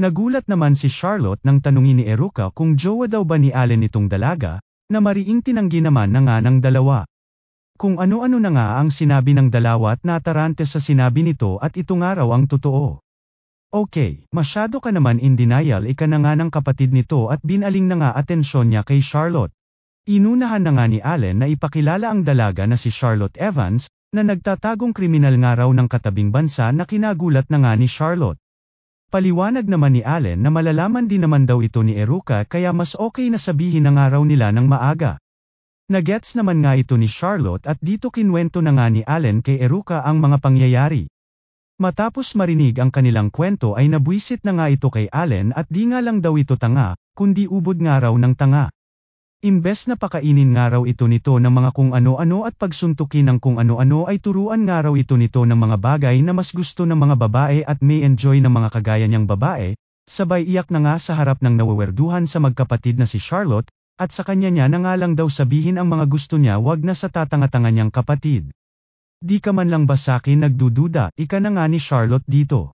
A: Nagulat naman si Charlotte nang tanungin ni Eruka kung jowa daw ba ni Allen itong dalaga, na mariing tinanggi naman na nga ng dalawa. Kung ano-ano na nga ang sinabi ng dalawa at natarante sa sinabi nito at ito nga raw ang totoo. Okay, masyado ka naman in denial ika na nga ng kapatid nito at binaling na nga atensyon niya kay Charlotte. Inunahan na nga ni Allen na ipakilala ang dalaga na si Charlotte Evans, na nagtatagong kriminal nga raw ng katabing bansa na kinagulat na nga ni Charlotte. Paliwanag naman ni Allen na malalaman din naman daw ito ni Eruka kaya mas okay na sabihin na nga raw nila ng maaga. Nagets naman nga ito ni Charlotte at dito kinwento na nga ni Allen kay Eruka ang mga pangyayari. Matapos marinig ang kanilang kwento ay nabwisit na nga ito kay Allen at di nga lang daw ito tanga, kundi ubod nga raw ng tanga. Imbes na pakainin nga raw ito nito ng mga kung ano-ano at pagsuntukin ng kung ano-ano ay turuan nga raw ito nito ng mga bagay na mas gusto ng mga babae at may enjoy ng mga kagaya niyang babae, sabay iyak na nga sa harap ng nawawerduhan sa magkapatid na si Charlotte, at sa kanya niya na nga lang daw sabihin ang mga gusto niya wag na sa tatanga-tanga niyang kapatid. Di ka man lang ba sakin nagdududa, ika na nga ni Charlotte dito.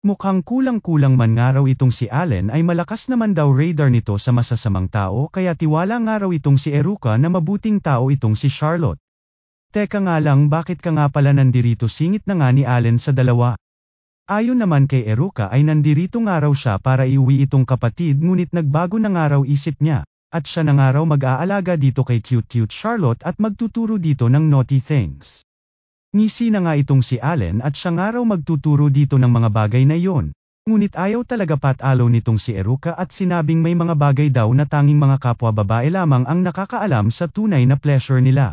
A: Mukhang kulang-kulang man nga raw itong si Allen ay malakas naman daw radar nito sa masasamang tao kaya tiwala nga raw itong si Eruka na mabuting tao itong si Charlotte. Teka nga lang bakit ka nga pala nandirito singit na nga ni Allen sa dalawa. Ayon naman kay Eruka ay nandirito nga raw siya para iuwi itong kapatid ngunit nagbago na nga raw isip niya. At siya na nga raw mag-aalaga dito kay cute-cute Charlotte at magtuturo dito ng naughty things. Ngisi na nga itong si Allen at siya nga raw magtuturo dito ng mga bagay na iyon. Ngunit ayaw talaga patalaw nitong si Eruka at sinabing may mga bagay daw na tanging mga kapwa babae lamang ang nakakaalam sa tunay na pleasure nila.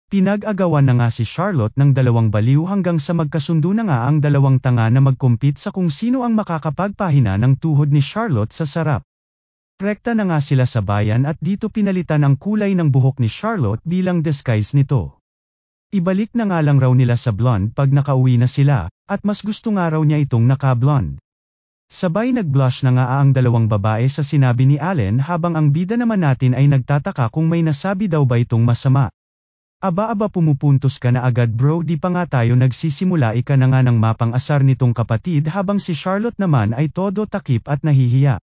A: Pinag-agawan na nga si Charlotte ng dalawang baliw hanggang sa magkasundo na nga ang dalawang tanga na mag-compete sa kung sino ang makakapagpahina ng tuhod ni Charlotte sa sarap. Rekta na nga sila sa bayan at dito pinalitan ang kulay ng buhok ni Charlotte bilang disguise nito. Ibalik na nga lang raw nila sa blonde pag nakauwi na sila, at mas gusto nga raw niya itong naka-blonde. Sabay nag-blush na nga ang dalawang babae sa sinabi ni Allen habang ang bida naman natin ay nagtataka kung may nasabi daw ba itong masama. Aba pumupuntos ka na agad bro, di pa nga tayo nagsisimula, ika na nga ng mapang-asar nitong kapatid habang si Charlotte naman ay todo takip at nahihiya.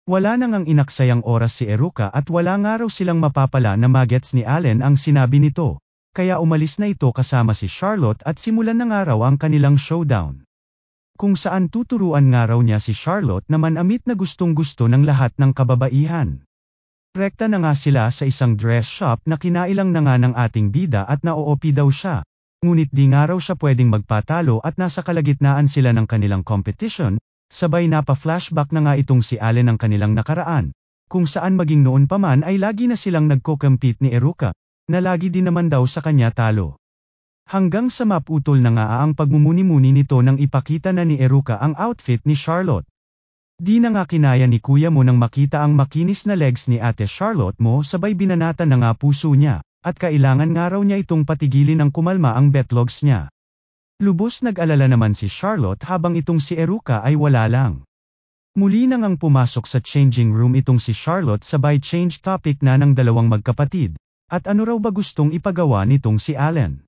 A: Wala nang ang inaksayang oras si Eruka at wala nga raw silang mapapala na magets ni Allen ang sinabi nito, kaya umalis na ito kasama si Charlotte at simulan na nga raw ang kanilang showdown. Kung saan tuturuan nga raw niya si Charlotte na manamit na gustong-gusto ng lahat ng kababaihan. Rekta na nga sila sa isang dress shop na kinailang na nga ng ating bida at na-OP daw siya, ngunit di nga raw siya pwedeng magpatalo at nasa kalagitnaan sila ng kanilang competition, sabay napa-flashback na nga itong si Allen ng kanilang nakaraan, kung saan maging noon pa man ay lagi na silang nagko-compete ni Eruka, na lagi din naman daw sa kanya talo. Hanggang sa maputol na nga ang pagmumuni-muni nito nang ipakita na ni Eruka ang outfit ni Charlotte. Di na nga kinaya ni kuya mo nang makita ang makinis na legs ni ate Charlotte mo, sabay binanatan na nga puso niya, at kailangan nga raw niya itong patigilin ng kumalma ang betlogs niya. Lubos nag-alala naman si Charlotte habang itong si Eruka ay wala lang. Muli na ngang pumasok sa changing room itong si Charlotte sabay change topic na ng dalawang magkapatid, at ano raw ba gustong ipagawa nitong si Allen.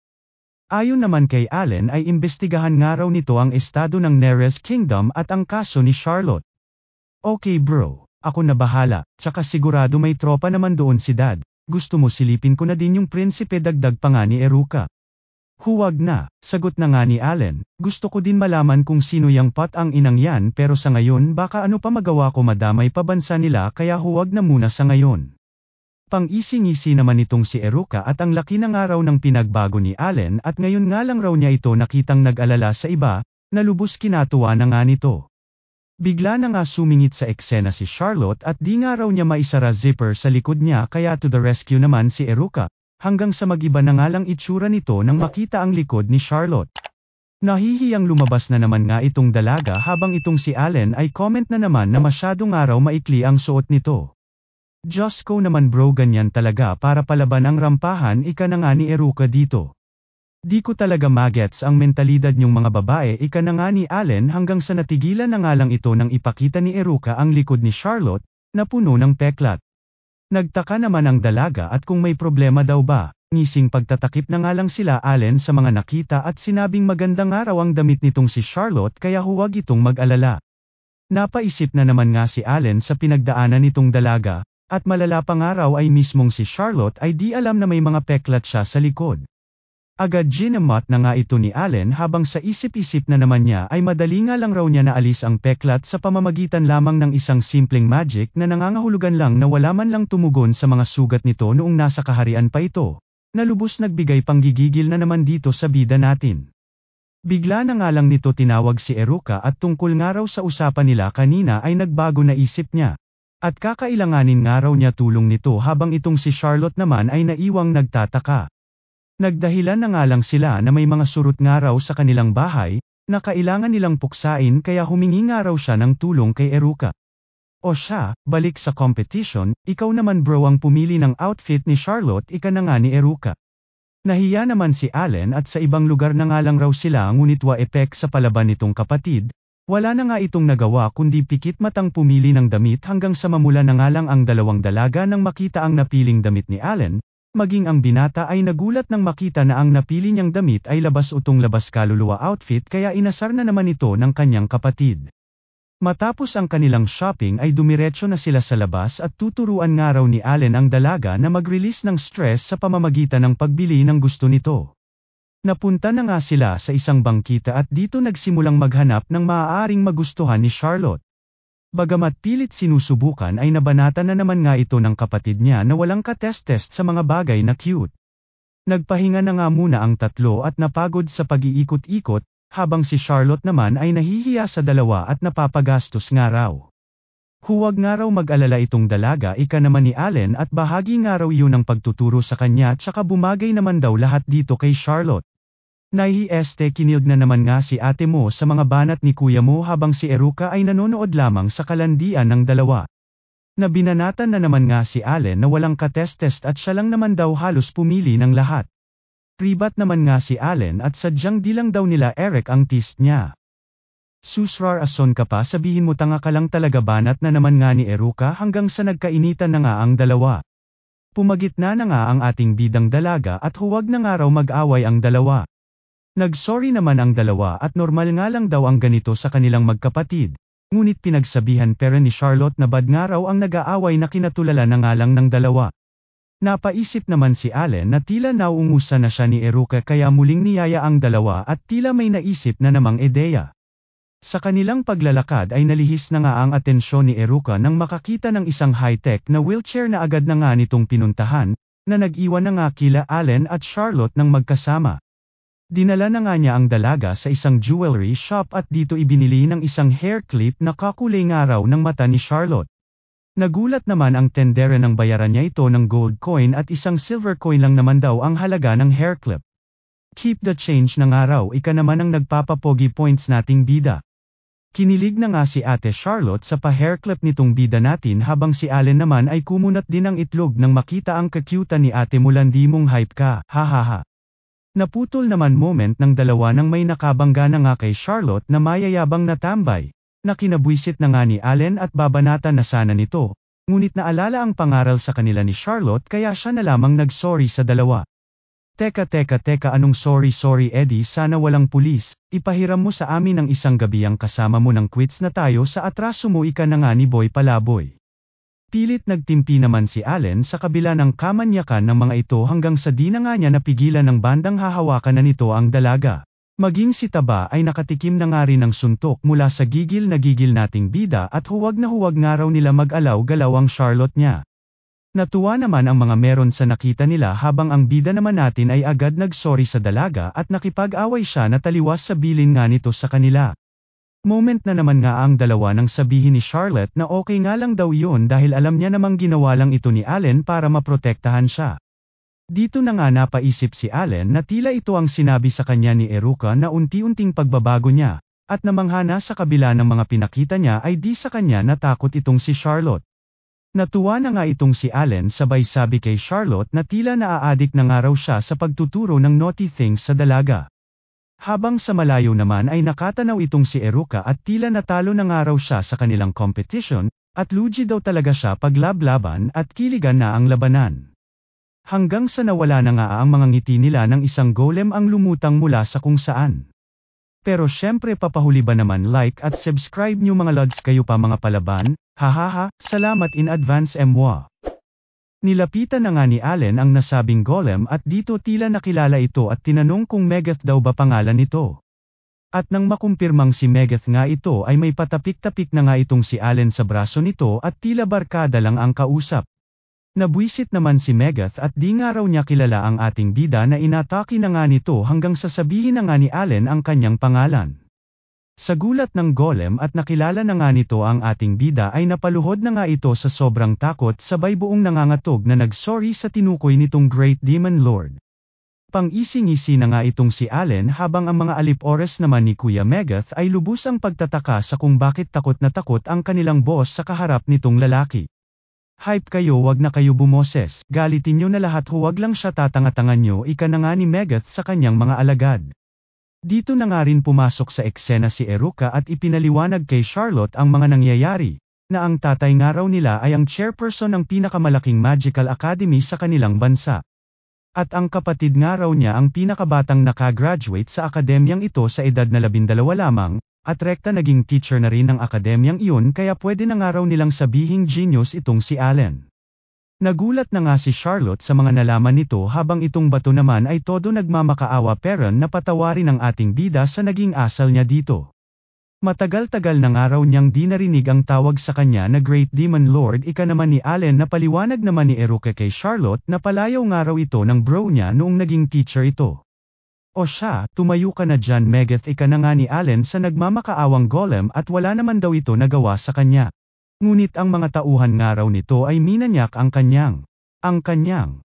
A: Ayon naman kay Allen ay imbestigahan nga raw nito ang estado ng Neres Kingdom at ang kaso ni Charlotte. Okay bro, ako na bahala, tsaka sigurado may tropa naman doon si Dad, gusto mo silipin ko na din yung prinsipe, dagdag pa nga ni Eruka. Huwag na, sagot na nga ni Allen, gusto ko din malaman kung sino yang pot ang inang yan pero sa ngayon baka ano pa magawa ko, madamay pa bansa nila, kaya huwag na muna sa ngayon. Pang-isi-ngisi naman itong si Eruka at ang laki ng araw ng pinagbago ni Allen at ngayon nga lang raw niya ito nakitang nag-alala sa iba, na lubos kinatuwa na nga nito. Bigla na nga sumingit sa eksena si Charlotte at di nga raw niya maisara zipper sa likod niya, kaya to the rescue naman si Eruka, hanggang sa mag-iba na nga lang itsura nito nang makita ang likod ni Charlotte. Nahihiyang lumabas na naman nga itong dalaga habang itong si Allen ay comment na naman na masyado nga raw maikli ang suot nito. Diyos ko naman bro, ganyan talaga para palaban ang rampahan, ika na nga ni Eruka dito. Di ko talaga magets ang mentalidad niyong mga babae, ika na nga ni Allen hanggang sa natigilan na nga lang ito nang ipakita ni Eruka ang likod ni Charlotte, na puno ng peklat. Nagtaka naman ang dalaga at kung may problema daw ba, ngising pagtatakip na nga lang sila Allen sa mga nakita at sinabing magandang araw ang damit nitong si Charlotte kaya huwag itong mag-alala. Napaisip na naman nga si Allen sa pinagdaanan nitong dalaga, at malala pang araw ay mismong si Charlotte ay di alam na may mga peklat siya sa likod. Agad ginamot na nga ito ni Allen habang sa isip-isip na naman niya ay madali nga lang raw niya naalis ang peklat sa pamamagitan lamang ng isang simpleng magic na nangangahulugan lang na wala man lang tumugon sa mga sugat nito noong nasa kaharian pa ito, na lubos nagbigay panggigigil na naman dito sa bida natin. Bigla na nga lang nito tinawag si Eruka at tungkol nga raw sa usapan nila kanina ay nagbago na isip niya. At kakailanganin nga raw niya tulong nito habang itong si Charlotte naman ay naiwang nagtataka. Nagdahilan na nga lang sila na may mga surut nga raw sa kanilang bahay, na kailangan nilang puksain kaya humingi nga raw siya ng tulong kay Eruka. O siya, balik sa competition, ikaw naman bro ang pumili ng outfit ni Charlotte, ika na nga ni Eruka. Nahiya naman si Allen at sa ibang lugar na nga lang raw sila ngunit wa-epek sa palaban nitong kapatid. Wala na nga itong nagawa kundi pikit matang pumili ng damit hanggang sa mamula na nga lang ang dalawang dalaga nang makita ang napiling damit ni Allen, maging ang binata ay nagulat nang makita na ang napili niyang damit ay labas-utong labas kaluluwa outfit kaya inasar na naman ito ng kanyang kapatid. Matapos ang kanilang shopping ay dumiretso na sila sa labas at tuturuan nga raw ni Allen ang dalaga na mag-release ng stress sa pamamagitan ng pagbili ng gusto nito. Napunta na nga sila sa isang bangkita at dito nagsimulang maghanap ng maaaring magustuhan ni Charlotte. Bagamat pilit sinusubukan ay nabanata na naman nga ito ng kapatid niya na walang katest-test sa mga bagay na cute. Nagpahinga na nga muna ang tatlo at napagod sa pag-iikot-ikot, habang si Charlotte naman ay nahihiya sa dalawa at napapagastos nga raw. Huwag nga raw mag-alala itong dalaga, ika naman ni Allen at bahagi nga raw yun ang pagtuturo sa kanya tsaka bumagay naman daw lahat dito kay Charlotte. Kinilig na naman nga si ate mo sa mga banat ni kuya mo habang si Eruka ay nanonood lamang sa kalandian ng dalawa. Na binanatan na naman nga si Allen na walang katest-test at siya lang naman daw halos pumili ng lahat. Ribat naman nga si Allen at sadyang di lang daw nila Eric ang tist niya. Susrar ason ka pa, sabihin mo tanga ka lang talaga, banat na naman nga ni Eruka hanggang sa nagkainitan na nga ang dalawa. Pumagitna na nga ang ating bidang dalaga at huwag na nga raw mag-away ang dalawa. Nagsorry naman ang dalawa at normal nga lang daw ang ganito sa kanilang magkapatid. Ngunit pinagsabihan pero ni Charlotte na bad nga raw ang nag-aaway na kinatulala na nga lang ng dalawa. Napaisip naman si Allen na tila nauungusa na siya ni Eruka kaya muling niyaya ang dalawa at tila may naisip na namang ideya. Sa kanilang paglalakad ay nalihis na nga ang atensyon ni Eruka nang makakita ng isang high-tech na wheelchair na agad na nga nitong pinuntahan, na nag-iwan na nga kila Allen at Charlotte ng magkasama. Dinala na nga niya ang dalaga sa isang jewelry shop at dito ibinili ng isang hair clip na kakulay nga raw ng mata ni Charlotte. Nagulat naman ang tendera nang bayaran niya ito ng gold coin at isang silver coin lang naman daw ang halaga ng hair clip. Keep the change na nga raw, ika naman ang nagpapapogi points nating bida. Kinilig na nga si Ate Charlotte sa pa-hair clip nitong bida natin habang si Allen naman ay kumunat din ng itlog nang makita ang kakyutan ni Ate Mulandi mong hype ka, hahaha. Naputol naman moment ng dalawa nang may nakabangga na nga kay Charlotte na mayayabang na tambay, na kinabwisit na nga ni Allen at babanatan na sana nito, ngunit naalala ang pangaral sa kanila ni Charlotte kaya siya na lamang nag-sorry sa dalawa. Teka anong sorry Eddie, sana walang pulis, ipahiram mo sa amin ng isang gabi ang kasama mo ng quits na tayo sa atraso mo, ika na nga ni Boy Palaboy. Pilit nagtimpi naman si Allen sa kabila ng kamanyakan ng mga ito hanggang sa di na nga niya napigilan ng bandang hahawakan na nito ang dalaga. Maging si Taba ay nakatikim na nga rin ng suntok mula sa gigil na gigil nating bida at huwag na huwag nga raw nila mag-alaw-galaw ang Charlotte niya. Natuwa naman ang mga meron sa nakita nila habang ang bida naman natin ay agad nagsorry sa dalaga at nakipag-away siya na taliwas sa bilin nga nito sa kanila. Moment na naman nga ang dalawa nang sabihin ni Charlotte na okay nga lang daw yun dahil alam niya namang ginawa lang ito ni Allen para maprotektahan siya. Dito na nga napaisip si Allen na tila ito ang sinabi sa kanya ni Eruka na unti-unting pagbabago niya, at namanghana sa kabila ng mga pinakita niya ay di sa kanya natakot itong si Charlotte. Natuwa na nga itong si Allen sabay sabi kay Charlotte na tila naaadik na nga raw siya sa pagtuturo ng naughty things sa dalaga. Habang sa malayo naman ay nakatanaw itong si Eruka at tila natalo na nga raw siya sa kanilang competition, at lugi daw talaga siya paglablaban at kiligan na ang labanan. Hanggang sa nawala na nga ang mga ngiti nila ng isang golem ang lumutang mula sa kung saan. Pero syempre papahuli ba naman like at subscribe nyo mga lods, kayo pa mga palaban, hahaha, salamat in advance moi. Nilapitan na nga ni Allen ang nasabing golem at dito tila nakilala ito at tinanong kung Megath daw ba pangalan nito. At nang makumpirmang si Megath nga ito ay may patapik-tapik na nga itong si Allen sa braso nito at tila barkada lang ang kausap. Nabwisit naman si Megath at di nga raw niya kilala ang ating bida na inatake na nga nito hanggang sasabihin na nga ni Allen ang kanyang pangalan. Sa gulat ng golem at nakilala na nga nito ang ating bida ay napaluhod na nga ito sa sobrang takot sabay buong nangangatog na nagsorry sa tinukoy nitong Great Demon Lord. Pang-ising-isi na nga itong si Allen habang ang mga alip-ores naman ni Kuya Megath ay lubos ang pagtataka sa kung bakit takot na takot ang kanilang boss sa kaharap nitong lalaki. Hype kayo, wag na kayo bumoses, galitin nyo na lahat, huwag lang siya tatanga-tangan nyo, ika na nga ni Megath sa kanyang mga alagad. Dito na nga rin pumasok sa eksena si Eruka at ipinaliwanag kay Charlotte ang mga nangyayari, na ang tatay nga raw nila ay ang chairperson ng pinakamalaking magical academy sa kanilang bansa. At ang kapatid nga raw niya ang pinakabatang nakagraduate sa akademyang ito sa edad na 12 lamang, at rekta naging teacher na rin ng akademyang iyon kaya pwede na nga raw nilang sabihing genius itong si Allen. Nagulat na nga si Charlotte sa mga nalaman nito habang itong bato naman ay todo nagmamakaawa pero napatawarin ang ating bida sa naging asal niya dito. Matagal-tagal na nga raw niyang di narinig ang tawag sa kanya na Great Demon Lord, ika naman ni Allen na paliwanag naman ni Eruka kay Charlotte na palayaw nga raw ito ng bro niya noong naging teacher ito. O siya, tumayo ka na dyan Megath, ika na nga ni Allen sa nagmamakaawang golem at wala naman daw ito nagawa sa kanya. Ngunit ang mga tauhan nga raw nito ay minanyak ang kanyang.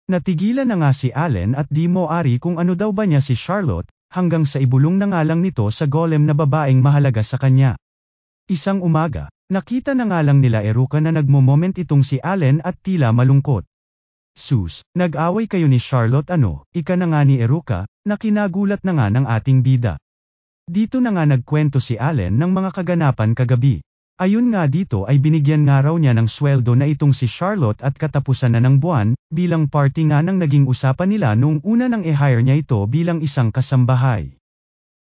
A: Natigilan na nga si Allen at di mo ari kung ano daw ba niya si Charlotte, hanggang sa ibulong na nga lang nito sa golem na babaeng mahalaga sa kanya. Isang umaga, Nakita na nga lang nila Eruka na nagmo-moment itong si Allen at tila malungkot. Sus, nag-away kayo ni Charlotte ano, ika na nga ni Eruka, na kinagulat na nga ng ating bida. Dito na nga nagkwento si Allen ng mga kaganapan kagabi. Ayun nga dito ay binigyan nga raw niya ng sweldo na itong si Charlotte at katapusan na ng buwan, bilang party nga ng naging usapan nila noong una nang i-hire niya ito bilang isang kasambahay.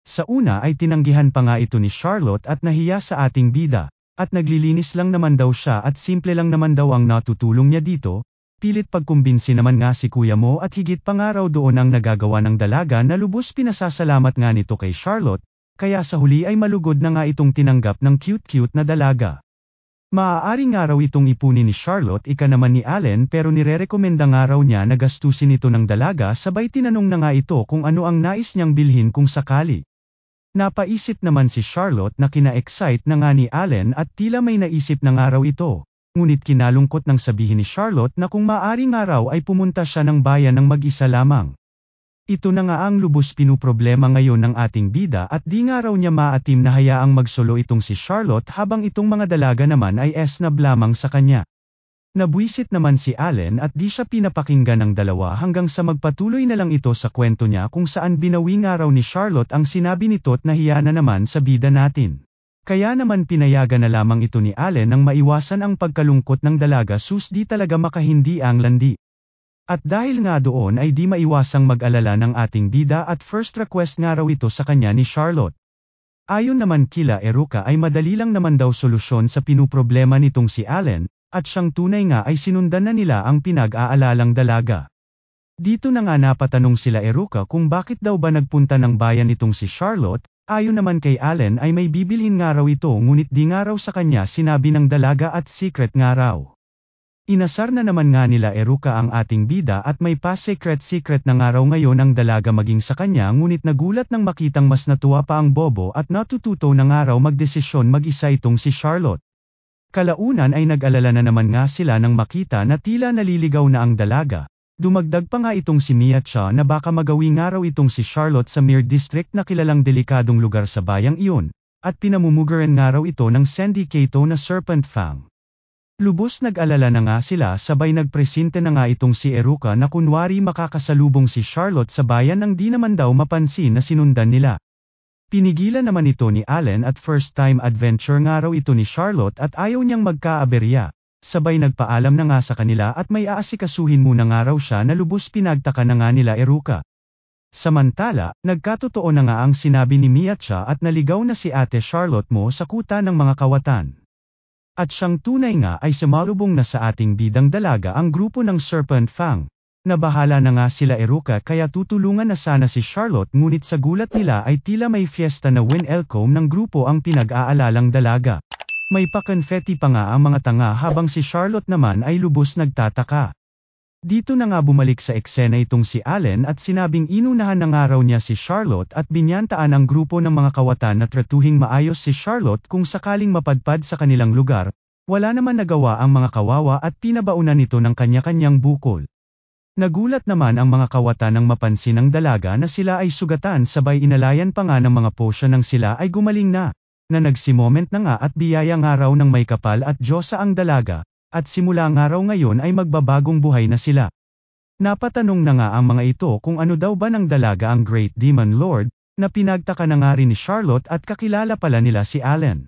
A: Sa una ay tinanggihan pa nga ito ni Charlotte at nahiya sa ating bida, at naglilinis lang naman daw siya at simple lang naman daw ang natutulong niya dito. Pilit pagkumbinsi naman nga si kuya mo at higit pa nga raw doon ang nagagawa ng dalaga na lubos pinasasalamat nga nito kay Charlotte, kaya sa huli ay malugod na nga itong tinanggap ng cute-cute na dalaga. Maaari nga raw itong ipunin ni Charlotte ika naman ni Allen pero nirerekomenda nga raw niya na gastusin ito ng dalaga sabay tinanong na nga ito kung ano ang nais niyang bilhin kung sakali. Napaisip naman si Charlotte na kina-excite na nga ni Allen at tila may naisip na nga raw ito. Ngunit kinalungkot nang sabihin ni Charlotte na kung maaari nga raw ay pumunta siya ng bayan ng mag-isa lamang. Ito na nga ang lubos pinuproblema ngayon ng ating bida at di nga raw niya maatim na hayaang magsolo itong si Charlotte habang itong mga dalaga naman ay esnab lamang sa kanya. Nabwisit naman si Allen at di siya pinapakinggan ng dalawa hanggang sa magpatuloy na lang ito sa kwento niya kung saan binawi nga raw ni Charlotte ang sinabi nito't nahiya na naman sa bida natin. Kaya naman pinayagan na lamang ito ni Allen nang maiwasan ang pagkalungkot ng dalaga sus di talaga makahindi ang landi. At dahil nga doon ay di maiwasang mag-alala ng ating bida at first request nga raw ito sa kanya ni Charlotte. Ayon naman kila Eruka ay madali lang naman daw solusyon sa pinuproblema nitong si Allen, at siyang tunay nga ay sinundan na nila ang pinag-aalalang dalaga. Dito na nga napatanong sila Eruka kung bakit daw ba nagpunta ng bayan itong si Charlotte. Ayon naman kay Allen ay may bibilhin nga raw ito ngunit di nga raw sa kanya sinabi ng dalaga at secret nga raw. Inasar na naman nga nila Eruka ang ating bida at may pa-secret na nga raw ngayon ang dalaga maging sa kanya ngunit nagulat nang makitang mas natuwa pa ang bobo at natututo na nga raw magdesisyon mag-isa itong si Charlotte. Kalaunan ay nag-alala na naman nga sila nang makita na tila naliligaw na ang dalaga. Dumagdag pa nga itong si Mia Cha na baka magawi nga raw itong si Charlotte sa Mir District na kilalang delikadong lugar sa bayang iyon, at pinamumugaran nga raw ito ng sindikato na Serpent Fang. Lubos nag-alala na nga sila sabay nagpresente na nga itong si Eruka na kunwari makakasalubong si Charlotte sa bayan nang di naman daw mapansin na sinundan nila. Pinigilan naman ito ni Allen at first time adventure nga raw ito ni Charlotte at ayaw niyang magkaaberya. Sabay nagpaalam na nga sa kanila at may aasikasuhin muna nga raw siya na lubos pinagtaka na nga nila Eruka. Samantala, nagkatotoo na nga ang sinabi ni Mia Cha at naligaw na si Ate Charlotte mo sa kuta ng mga kawatan. At siyang tunay nga ay sumalubong na sa ating bidang dalaga ang grupo ng Serpent Fang. Nabahala na nga sila Eruka kaya tutulungan na sana si Charlotte ngunit sa gulat nila ay tila may fiesta na welcome ng grupo ang pinag-aalalang dalaga. May pa-confetti pa nga ang mga tanga habang si Charlotte naman ay lubos nagtataka. Dito na nga bumalik sa eksena itong si Allen at sinabing inunahan na nga raw niya si Charlotte at binyantaan ang grupo ng mga kawatan na tratuhing maayos si Charlotte kung sakaling mapadpad sa kanilang lugar. Wala naman nagawa ang mga kawawa at pinabaunan ito ng kanya-kanyang bukol. Nagulat naman ang mga kawatan nang mapansin ng dalaga na sila ay sugatan sabay inalayan pa nga ng mga potion nang sila ay gumaling na. Na nagsimoment na nga at biyaya nga raw ng may kapal at Diyosa ang dalaga, at simula nga raw ngayon ay magbabagong buhay na sila. Napatanong na nga ang mga ito kung ano daw ba ng dalaga ang Great Demon Lord, na pinagtaka na nga rin ni Charlotte at kakilala pala nila si Allen.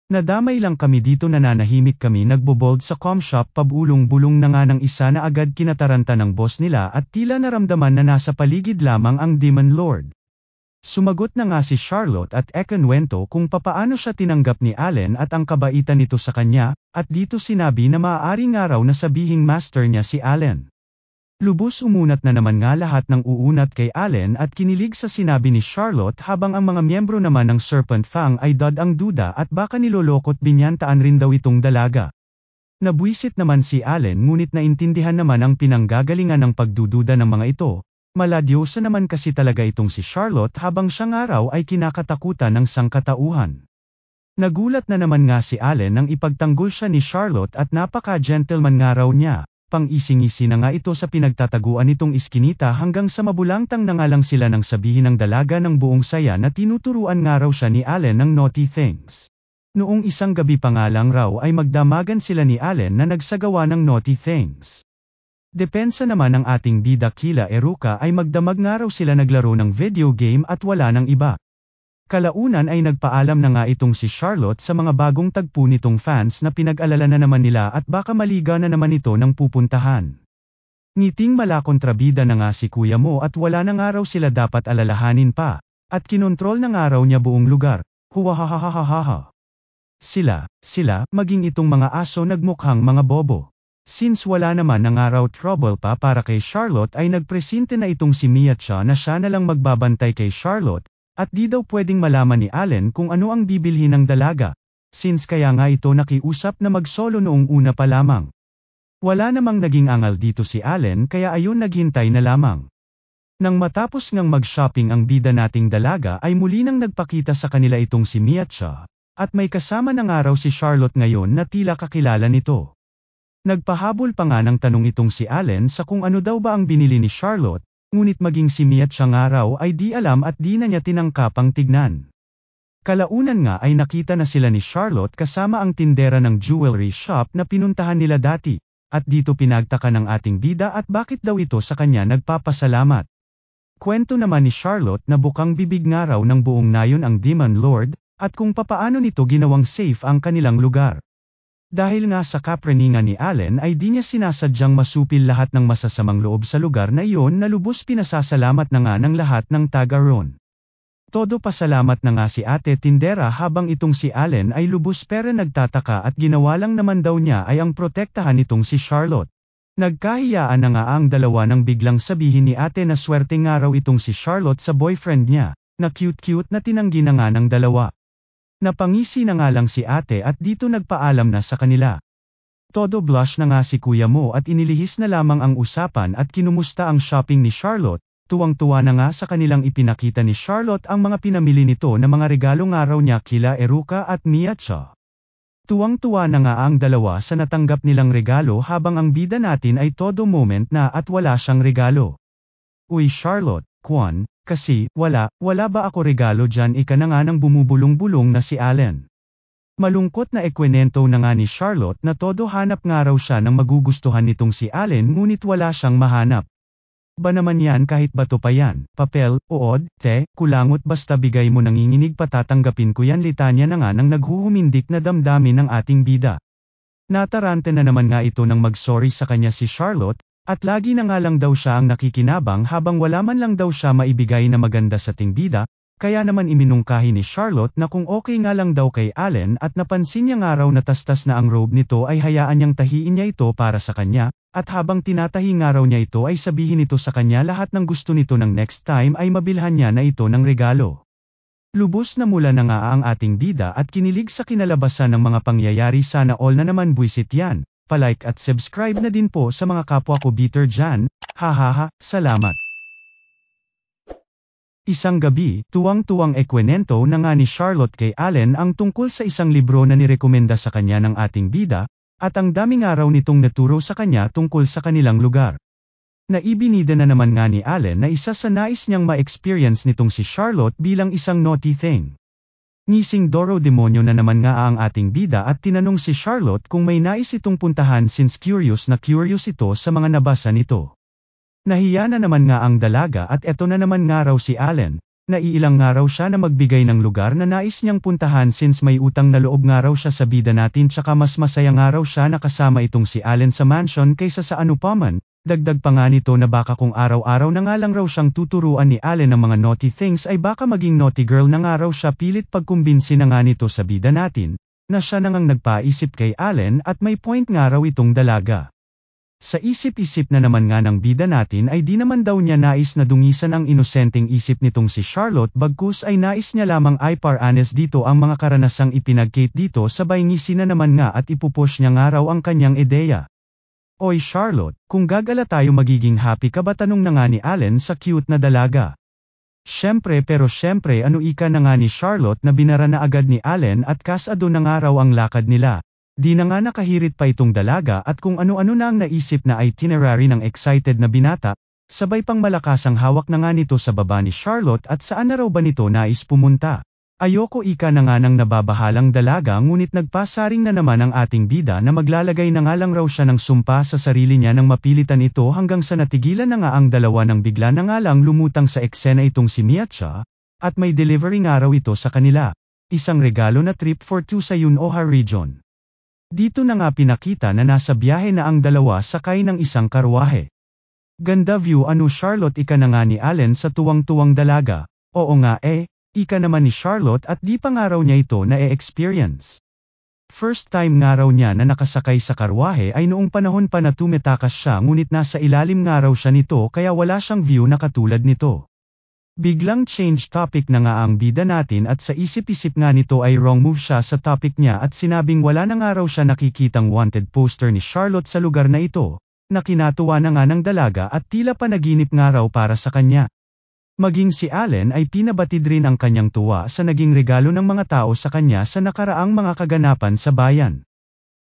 A: Nadamay lang kami dito nananahimik kami nagbobold sa com shop pabulong-bulong na nga ng isa na agad kinataranta ng boss nila at tila naramdaman na nasa paligid lamang ang Demon Lord. Sumagot na nga si Charlotte at ekinwento kung papaano siya tinanggap ni Allen at ang kabaitan nito sa kanya, at dito sinabi na maaari nga raw na sabihing master niya si Allen. Lubos umunat na naman nga lahat ng uunat kay Allen at kinilig sa sinabi ni Charlotte habang ang mga miyembro naman ng Serpent Fang ay ang duda at baka nilolokot binyantaan rin daw itong dalaga. Nabwisit naman si Allen ngunit naintindihan naman ang pinanggagalingan ng pagdududa ng mga ito. Maladyosa naman kasi talaga itong si Charlotte habang siyang araw ay kinakatakutan ng sangkatauhan. Nagulat na naman nga si Allen nang ipagtanggol siya ni Charlotte at napaka-gentleman nga raw niya, pang-ising-isi na nga ito sa pinagtataguan nitong iskinita hanggang sa mabulangtang na nga lang sila nang sabihin ng dalaga ng buong saya na tinuturuan nga raw siya ni Allen ng naughty things. Noong isang gabi pa nga lang raw ay magdamagan sila ni Allen na nagsagawa ng naughty things. Depensa naman ng ating bida kila Eruka ay magdamag nga raw sila naglaro ng video game at wala ng iba. Kalaunan ay nagpaalam na nga itong si Charlotte sa mga bagong tagpo nitong fans na pinag-alala na naman nila at baka maliga na naman ito ng pupuntahan. Ngiting malakontrabida na nga si kuya mo at wala na nga raw sila dapat alalahanin pa, at kinontrol na nga raw niya buong lugar. Huwahahahahaha. Sila, maging itong mga aso nagmukhang mga bobo. Since wala naman na nga raw trouble pa para kay Charlotte ay nagpresente na itong si Miacha na siya na lang magbabantay kay Charlotte, at di daw pwedeng malaman ni Allen kung ano ang bibilhin ng dalaga, since kaya nga ito nakiusap na mag-solo noong una pa lamang. Wala namang naging angal dito si Allen kaya ayun naghintay na lamang. Nang matapos ngang mag-shopping ang bida nating dalaga ay muli nang nagpakita sa kanila itong si Miacha. At may kasama ng araw si Charlotte ngayon na tila kakilala nito. Nagpahabol pa nga ng tanong itong si Allen sa kung ano daw ba ang binili ni Charlotte, ngunit maging si Miacha nga raw ay di alam at di na niya tinangkapang tignan. Kalaunan nga ay nakita na sila ni Charlotte kasama ang tindera ng jewelry shop na pinuntahan nila dati, at dito pinagtaka ng ating bida at bakit daw ito sa kanya nagpapasalamat. Kwento naman ni Charlotte na bukang bibig nga raw ng buong nayon ang Demon Lord, at kung papaano nito ginawang safe ang kanilang lugar. Dahil nga sa kapraningan ni Allen ay di niya sinasadyang masupil lahat ng masasamang loob sa lugar na iyon na lubos pinasasalamat na nga ng lahat ng taga-ron. Todo pasalamat na nga si ate tindera habang itong si Allen ay lubos pero nagtataka at ginawa lang naman daw niya ay ang protektahan itong si Charlotte. Nagkahiyaan na nga ang dalawa nang biglang sabihin ni ate na swerte nga raw itong si Charlotte sa boyfriend niya, na cute-cute na tinanggi na nga ng dalawa. Napangisi na nga lang si ate at dito nagpaalam na sa kanila. Todo blush na nga si kuya mo at inilihis na lamang ang usapan at kinumusta ang shopping ni Charlotte, tuwang-tuwa na nga sa kanilang ipinakita ni Charlotte ang mga pinamili nito na mga regalo nga raw niya kila Eruka at Miacha. Tuwang-tuwa na nga ang dalawa sa natanggap nilang regalo habang ang bida natin ay todo moment na at wala siyang regalo. Uy Charlotte, Kwan, kasi, wala ba ako regalo dyan ika na nga nang bumubulong-bulong na si Allen. Malungkot na ekwenento na nga ni Charlotte na todo hanap nga raw siya ng magugustuhan nitong si Allen ngunit wala siyang mahanap. Ba naman yan kahit bato pa yan, papel, uod, kulangot basta bigay mo nanginginig patatanggapin ko yan litanya na nga nang naghuhumindik na damdamin ng ating bida. Natarante na naman nga ito nang mag-sorry sa kanya si Charlotte, at lagi na nga lang daw siya ang nakikinabang habang wala man lang daw siya maibigay na maganda sa tingbida, kaya naman iminungkahi ni Charlotte na kung okay nga lang daw kay Allen at napansin niya nga raw na tastas na ang robe nito ay hayaan niyang tahiin niya ito para sa kanya, at habang tinatahi nga raw niya ito ay sabihin ito sa kanya lahat ng gusto nito ng next time ay mabilhan niya na ito ng regalo. Lubos na mula na nga ang ating bida at kinilig sa kinalabasan ng mga pangyayari sana all na naman buwisit yan. Palike at subscribe na din po sa mga kapwa ko bitter dyan, hahaha, salamat. Isang gabi, tuwang-tuwang ekwenento na nga ni Charlotte kay Allen ang tungkol sa isang libro na nirekomenda sa kanya ng ating bida, at ang daming araw nitong naturo sa kanya tungkol sa kanilang lugar. Naibinida na naman nga ni Allen na isa sa nais niyang ma-experience nitong si Charlotte bilang isang naughty thing. Ngising Doro demonyo na naman nga ang ating bida at tinanong si Charlotte kung may nais itong puntahan since curious ito sa mga nabasa nito. Nahiya na naman nga ang dalaga at eto na naman nga raw si Allen, naiilang nga raw siya na magbigay ng lugar na nais niyang puntahan since may utang na loob nga raw siya sa bida natin tsaka mas masaya nga raw siya na kasama itong si Allen sa mansion kaysa sa anupaman. Dagdag pa nga nito na baka kung araw-araw na nga lang raw siyang tuturuan ni Allen ng mga naughty things ay baka maging naughty girl na nga raw siya pilit pagkumbinsi na nga nito sa bida natin, na siya na ngang nagpaisip kay Allen at may point nga raw itong dalaga. Sa isip-isip na naman nga ng bida natin ay di naman daw niya nais na dungisan ang inosenteng isip nitong si Charlotte bagkus ay nais niya lamang ay paranes dito ang mga karanasang ipinagkate dito sabay ngisi na naman nga at ipupush niya nga raw ang kanyang ideya. Oy Charlotte, kung gagala tayo magiging happy ka ba tanong na nga ni Allen sa cute na dalaga. Syempre ano ika na nga ni Charlotte na binara na agad ni Allen at kasado na nga raw ang lakad nila. Di na nga nakahirit pa itong dalaga at kung ano-ano na ang naisip na itinerary ng excited na binata, sabay pang malakas ang hawak na nga nito sa baba ni Charlotte at saan na raw ba nito nais pumunta. Ayoko ika na nga ng nababahalang dalaga ngunit nagpasaring na naman ang ating bida na maglalagay na nga lang raw siya ng sumpa sa sarili niya nang mapilitan ito hanggang sa natigilan na nga ang dalawa nang bigla na nga lang lumutang sa eksena itong si Miacha, at may delivery nga raw ito sa kanila. Isang regalo na trip for two sa Yunoha region. Dito na nga pinakita na nasa biyahe na ang dalawa sakay ng isang karwahe. Ganda view ano Charlotte ika na nga ni Allen sa tuwang-tuwang dalaga, oo nga ika naman ni Charlotte at di pa nga raw niya ito na-experience. First time nga raw niya na nakasakay sa karwahe ay noong panahon pa na tumetakas siya ngunit nasa ilalim nga raw siya nito kaya wala siyang view na katulad nito. Biglang change topic na nga ang bida natin at sa isip-isip nga nito ay wrong move siya sa topic niya at sinabing wala na nga raw siya nakikitang wanted poster ni Charlotte sa lugar na ito, na kinatuwa na nga ng dalaga at tila panaginip nga raw para sa kanya. Maging si Allen ay pinabatid rin ang kanyang tuwa sa naging regalo ng mga tao sa kanya sa nakaraang mga kaganapan sa bayan.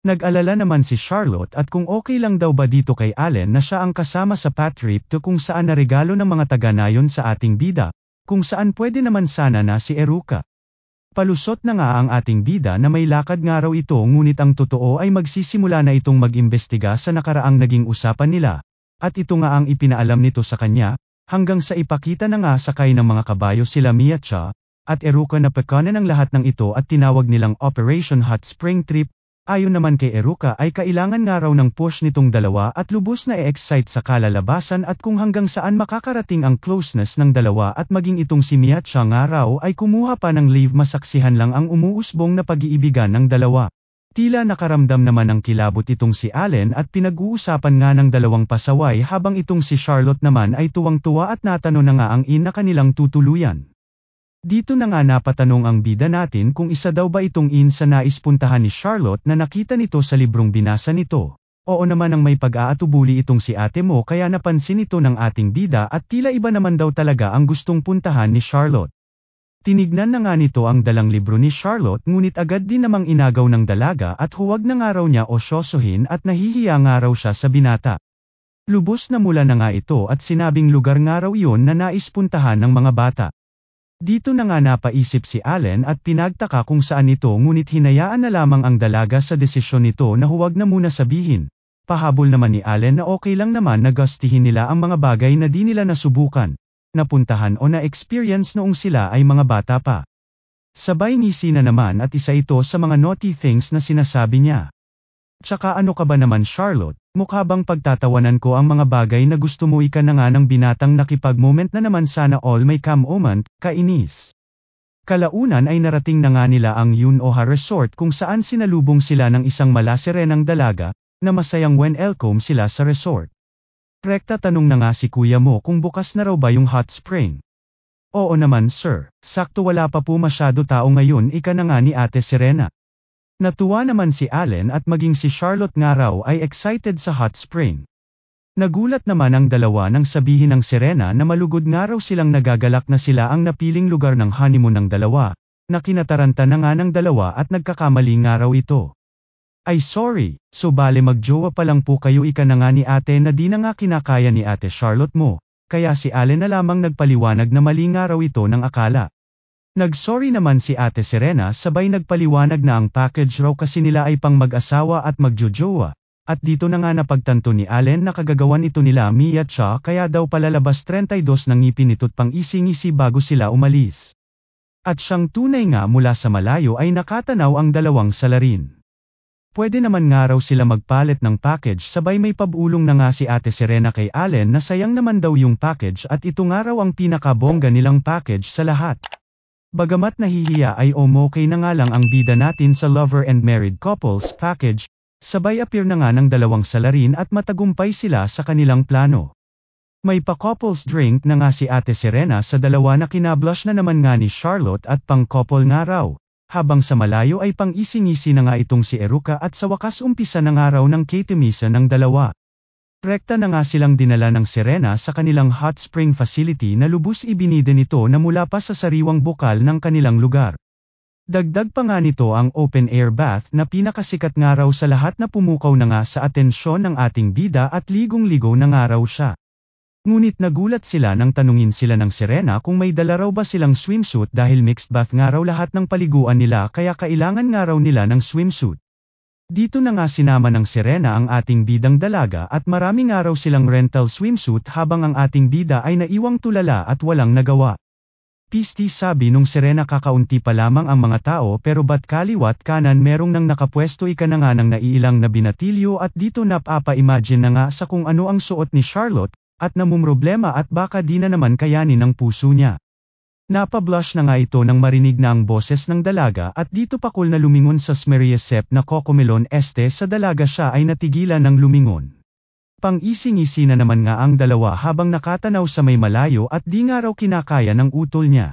A: Nag-alala naman si Charlotte at kung okay lang daw ba dito kay Allen na siya ang kasama sa pat trip to kung saan na regalo ng mga taga-nayon sa ating bida, kung saan pwede naman sana na si Eruka. Palusot na nga ang ating bida na may lakad nga raw ito ngunit ang totoo ay magsisimula na itong mag-imbestiga sa nakaraang naging usapan nila, at ito nga ang ipinaalam nito sa kanya, hanggang sa ipakita na nga sakay ng mga kabayo sila Miacha, at Eruka na pekanan ng lahat ng ito at tinawag nilang Operation Hot Spring Trip. Ayon naman kay Eruka ay kailangan nga raw ng push nitong dalawa at lubos na e-excite sa kalalabasan at kung hanggang saan makakarating ang closeness ng dalawa at maging itong si Miacha nga raw ay kumuha pa ng leave masaksihan lang ang umuusbong na pag-iibigan ng dalawa. Tila nakaramdam naman ng kilabot itong si Allen at pinag-uusapan nga ng dalawang pasaway habang itong si Charlotte naman ay tuwang-tuwa at natanong na nga ang ina kanilang tutuluyan. Dito na nga napatanong ang bida natin kung isa daw ba itong sa nais puntahan ni Charlotte na nakita nito sa librong binasa nito. Oo naman ang may pag-aatubuli itong si ate mo kaya napansin ito ng ating bida at tila iba naman daw talaga ang gustong puntahan ni Charlotte. Tinignan na nga nito ang dalang libro ni Charlotte ngunit agad din namang inagaw ng dalaga at huwag na nga raw niya osyosohin at nahihiya nga raw siya sa binata. Lubos na mula na nga ito at sinabing lugar nga raw iyon na nais puntahan ng mga bata. Dito na nga napaisip si Allen at pinagtaka kung saan ito ngunit hinayaan na lamang ang dalaga sa desisyon nito na huwag na muna sabihin. Pahabol naman ni Allen na okay lang naman na gustihin nila ang mga bagay na di nila nasubukan, napuntahan o na-experience noong sila ay mga bata pa. Sabay ngisi na naman at isa ito sa mga naughty things na sinasabi niya. Tsaka ano ka ba naman Charlotte, mukha bang pagtatawanan ko ang mga bagay na gusto mo ika na nga ng binatang nakipag-moment na naman sana all may calm moment, kainis. Kalaunan ay narating na nga nila ang Yunoha Resort kung saan sinalubong sila ng isang malaserenang dalaga, na masayang welcome sila sa resort. Rekta tanong na nga si kuya mo kung bukas na raw ba yung hot spring. Oo naman sir, sakto wala pa po masyado tao ngayon ika na nga ni ate Serena. Natuwa naman si Allen at maging si Charlotte nga raw ay excited sa hot spring. Nagulat naman ang dalawa nang sabihin ng Serena na malugod nga raw silang nagagalak na sila ang napiling lugar ng honeymoon ng dalawa, na kinataranta na nga ng dalawa at nagkakamali nga raw ito. Ay sorry, so bale magjowa pa lang po kayo ika na nga ni ate na di na nga kinakaya ni ate Charlotte mo, kaya si Allen na lamang nagpaliwanag na mali nga raw ito ng akala. Nag-sorry naman si ate Serena sabay nagpaliwanag na ang package raw kasi nila ay pang mag-asawa at magjojowa, at dito na nga napagtanto ni Allen na kagagawan ito nila Miacha kaya daw palalabas 32 ng ngipin nito't pang isi-ngisi bago sila umalis. At siyang tunay nga mula sa malayo ay nakatanaw ang dalawang salarin. Pwede naman nga raw sila magpalit ng package sabay may pabulong na nga si ate Serena kay Allen na sayang naman daw yung package at ito nga raw ang pinakabongga nilang package sa lahat. Bagamat nahihiya ay okay na nga lang ang bida natin sa Lover and Married Couples package, sabay appear na nga ng dalawang salarin at matagumpay sila sa kanilang plano. May pa-couples drink na nga si ate Serena sa dalawa na kinablush na naman nga ni Charlotte at pang-couple nga raw, habang sa malayo ay pang-isingisi na nga itong si Eruka at sa wakas umpisa na nga raw ng kitimisa ng dalawa. Rekta na nga silang dinala ng Serena sa kanilang hot spring facility na lubos ibinida nito na mula pa sa sariwang bukal ng kanilang lugar. Dagdag pa nga nito ang open air bath na pinakasikat nga raw sa lahat na pumukaw na nga sa atensyon ng ating bida at ligong-ligo na nga raw siya. Ngunit nagulat sila nang tanungin sila ng Serena kung may dala raw ba silang swimsuit dahil mixed bath nga raw lahat ng paliguan nila kaya kailangan nga raw nila ng swimsuit. Dito na nga sinama ng Serena ang ating bidang dalaga at marami nga raw silang rental swimsuit habang ang ating bida ay naiwang tulala at walang nagawa. Pisti sabi nung Serena kakaunti pa lamang ang mga tao pero ba't kaliwat kanan merong nang nakapwesto ika na nga ng naiilang na binatilyo at dito napapa-imagine na nga sa kung ano ang suot ni Charlotte, at namumroblema at baka di na naman kayanin ng puso niya. Napablush na nga ito nang marinig na ang boses ng dalaga at dito pakul na lumingon sa smeriesep na Cocomelon este sa dalaga siya ay natigilan ng lumingon. Pang-ising-isi na naman nga ang dalawa habang nakatanaw sa may malayo at di nga raw kinakaya ng utol niya.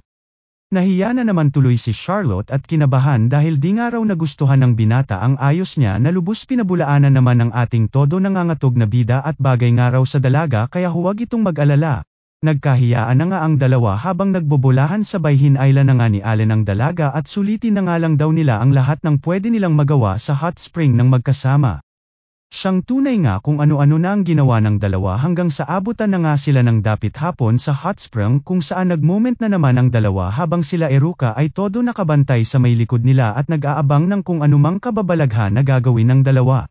A: Nahiya na naman tuloy si Charlotte at kinabahan dahil di nga raw nagustuhan ng binata ang ayos niya na lubos pinabulaanan naman ng ating todo nangangatog na bida at bagay nga raw sa dalaga kaya huwag itong mag-alala. Nagkahiyaan na nga ang dalawa habang nagbobolahan sabay hinayla na nga ni Allen ang dalaga at sulitin na nga lang daw nila ang lahat ng pwede nilang magawa sa hot spring ng magkasama. Siyang tunay nga kung ano-ano na ang ginawa ng dalawa hanggang sa abutan na nga sila ng dapit hapon sa hot spring kung saan nagmoment na naman ang dalawa habang sila Eruka ay todo nakabantay sa may likod nila at nag-aabang ng kung anumang kababalaghan na gagawin ng dalawa.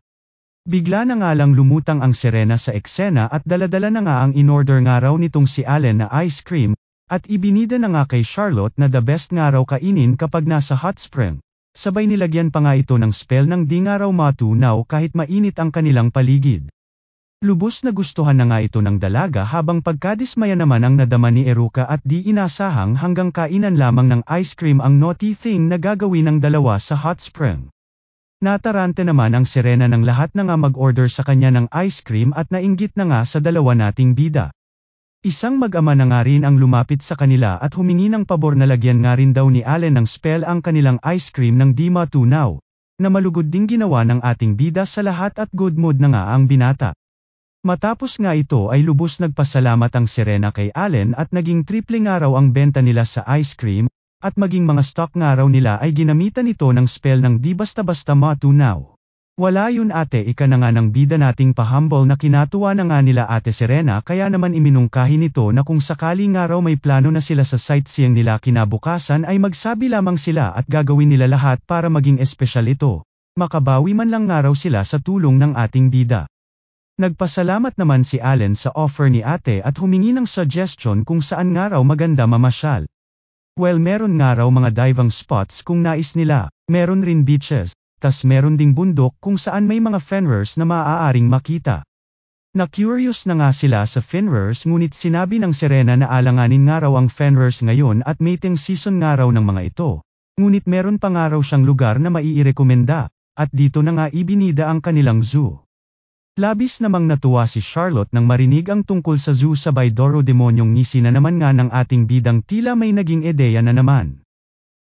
A: Bigla na nga lang lumutang ang Serena sa eksena at daladala na nga ang in-order nga raw nitong si Allen na ice cream, at ibinida na nga kay Charlotte na the best nga raw kainin kapag nasa hot spring. Sabay nilagyan pa nga ito ng spell ng di nga raw matunaw kahit mainit ang kanilang paligid. Lubos na gustuhan na nga ito ng dalaga habang pagkadismaya naman ang nadama ni Eruka at di inasahang hanggang kainan lamang ng ice cream ang naughty thing na gagawin ng dalawa sa hot spring. Natarante naman ang Serena ng lahat na nga mag-order sa kanya ng ice cream at nainggit na nga sa dalawa nating bida. Isang mag-ama na nga rin ang lumapit sa kanila at humingi ng pabor na lagyan nga rin daw ni Allen ng spell ang kanilang ice cream ng di matunaw, na malugod ding ginawa ng ating bida sa lahat at good mood na nga ang binata. Matapos nga ito ay lubos nagpasalamat ang Serena kay Allen at naging triple nga raw ang benta nila sa ice cream, at maging mga stock nga raw nila ay ginamitan ito ng spell ng di basta-basta matunaw. Wala yun ate ika na nga ng bida nating pahumble na kinatuwa na nga nila ate Serena kaya naman iminungkahi nito na kung sakali nga raw may plano na sila sa sightseeing nila kinabukasan ay magsabi lamang sila at gagawin nila lahat para maging espesyal ito. Makabawi man lang nga raw sila sa tulong ng ating bida. Nagpasalamat naman si Allen sa offer ni ate at humingi ng suggestion kung saan nga raw maganda mamasyal. Well meron nga raw mga diving spots kung nais nila, meron rin beaches. Tas meron ding bundok kung saan may mga fenwers na maaaring makita. Na-curious na nga sila sa fenwers ngunit sinabi ng Serena na alanganin nga raw ang fenwers ngayon at mating season nga raw ng mga ito. Ngunit meron pa nga raw siyang lugar na maiirekomenda, at dito na nga ibinida ang kanilang zoo. Labis namang natuwa si Charlotte nang marinig ang tungkol sa zoo sabay Doro demonyong ngisi na naman nga ng ating bidang tila may naging ideya na naman.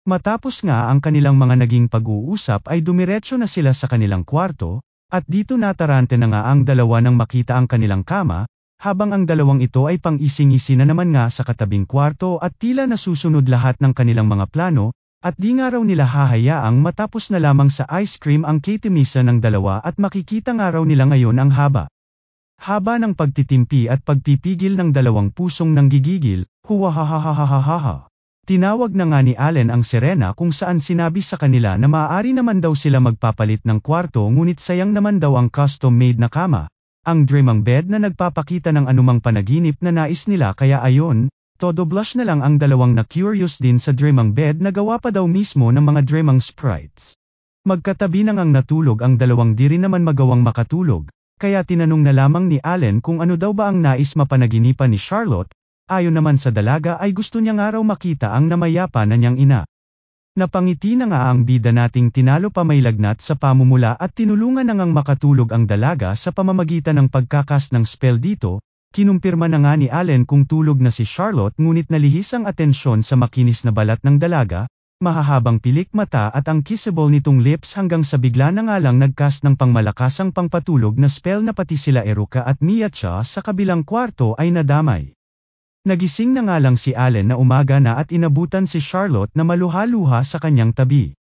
A: Matapos nga ang kanilang mga naging pag-uusap ay dumiretso na sila sa kanilang kwarto, at dito natarante na nga ang dalawa nang makita ang kanilang kama, habang ang dalawang ito ay pang-ising-isi na naman nga sa katabing kwarto at tila nasusunod lahat ng kanilang mga plano, at di nga raw nila hahayaang matapos na lamang sa ice cream ang kitimisa ng dalawa at makikita nga raw nila ngayon ang haba. Haba ng pagtitimpi at pagpipigil ng dalawang pusong nanggigigil, huwahahahahahaha. Tinawag na nga ni Allen ang Serena kung saan sinabi sa kanila na maaari naman daw sila magpapalit ng kwarto ngunit sayang naman daw ang custom-made na kama, ang dreaming bed na nagpapakita ng anumang panaginip na nais nila kaya ayon, todo blush na lang ang dalawang na curious din sa dreaming bed na gawa pa daw mismo ng mga dreaming sprites. Magkatabi na ngang natulog ang dalawang di rin naman magawang makatulog, kaya tinanong na lamang ni Allen kung ano daw ba ang nais mapanaginipan ni Charlotte. Ayon naman sa dalaga ay gusto niya nga raw makita ang namayapa na niyang ina. Napangiti na nga ang bida nating tinalo pa may lagnat sa pamumula at tinulungan na ngang makatulog ang dalaga sa pamamagitan ng pagkakas ng spell dito, kinumpirma na nga ni Allen kung tulog na si Charlotte ngunit nalihis ang atensyon sa makinis na balat ng dalaga, mahahabang pilik mata at ang kissable nitong lips hanggang sa bigla na nga lang nagcast ng pangmalakasang pangpatulog na spell na pati sila Eruka at Miacha sa kabilang kwarto ay nadamay. Nagising na nga lang si Allen na umaga na at inabutan si Charlotte na maluha-luha sa kanyang tabi.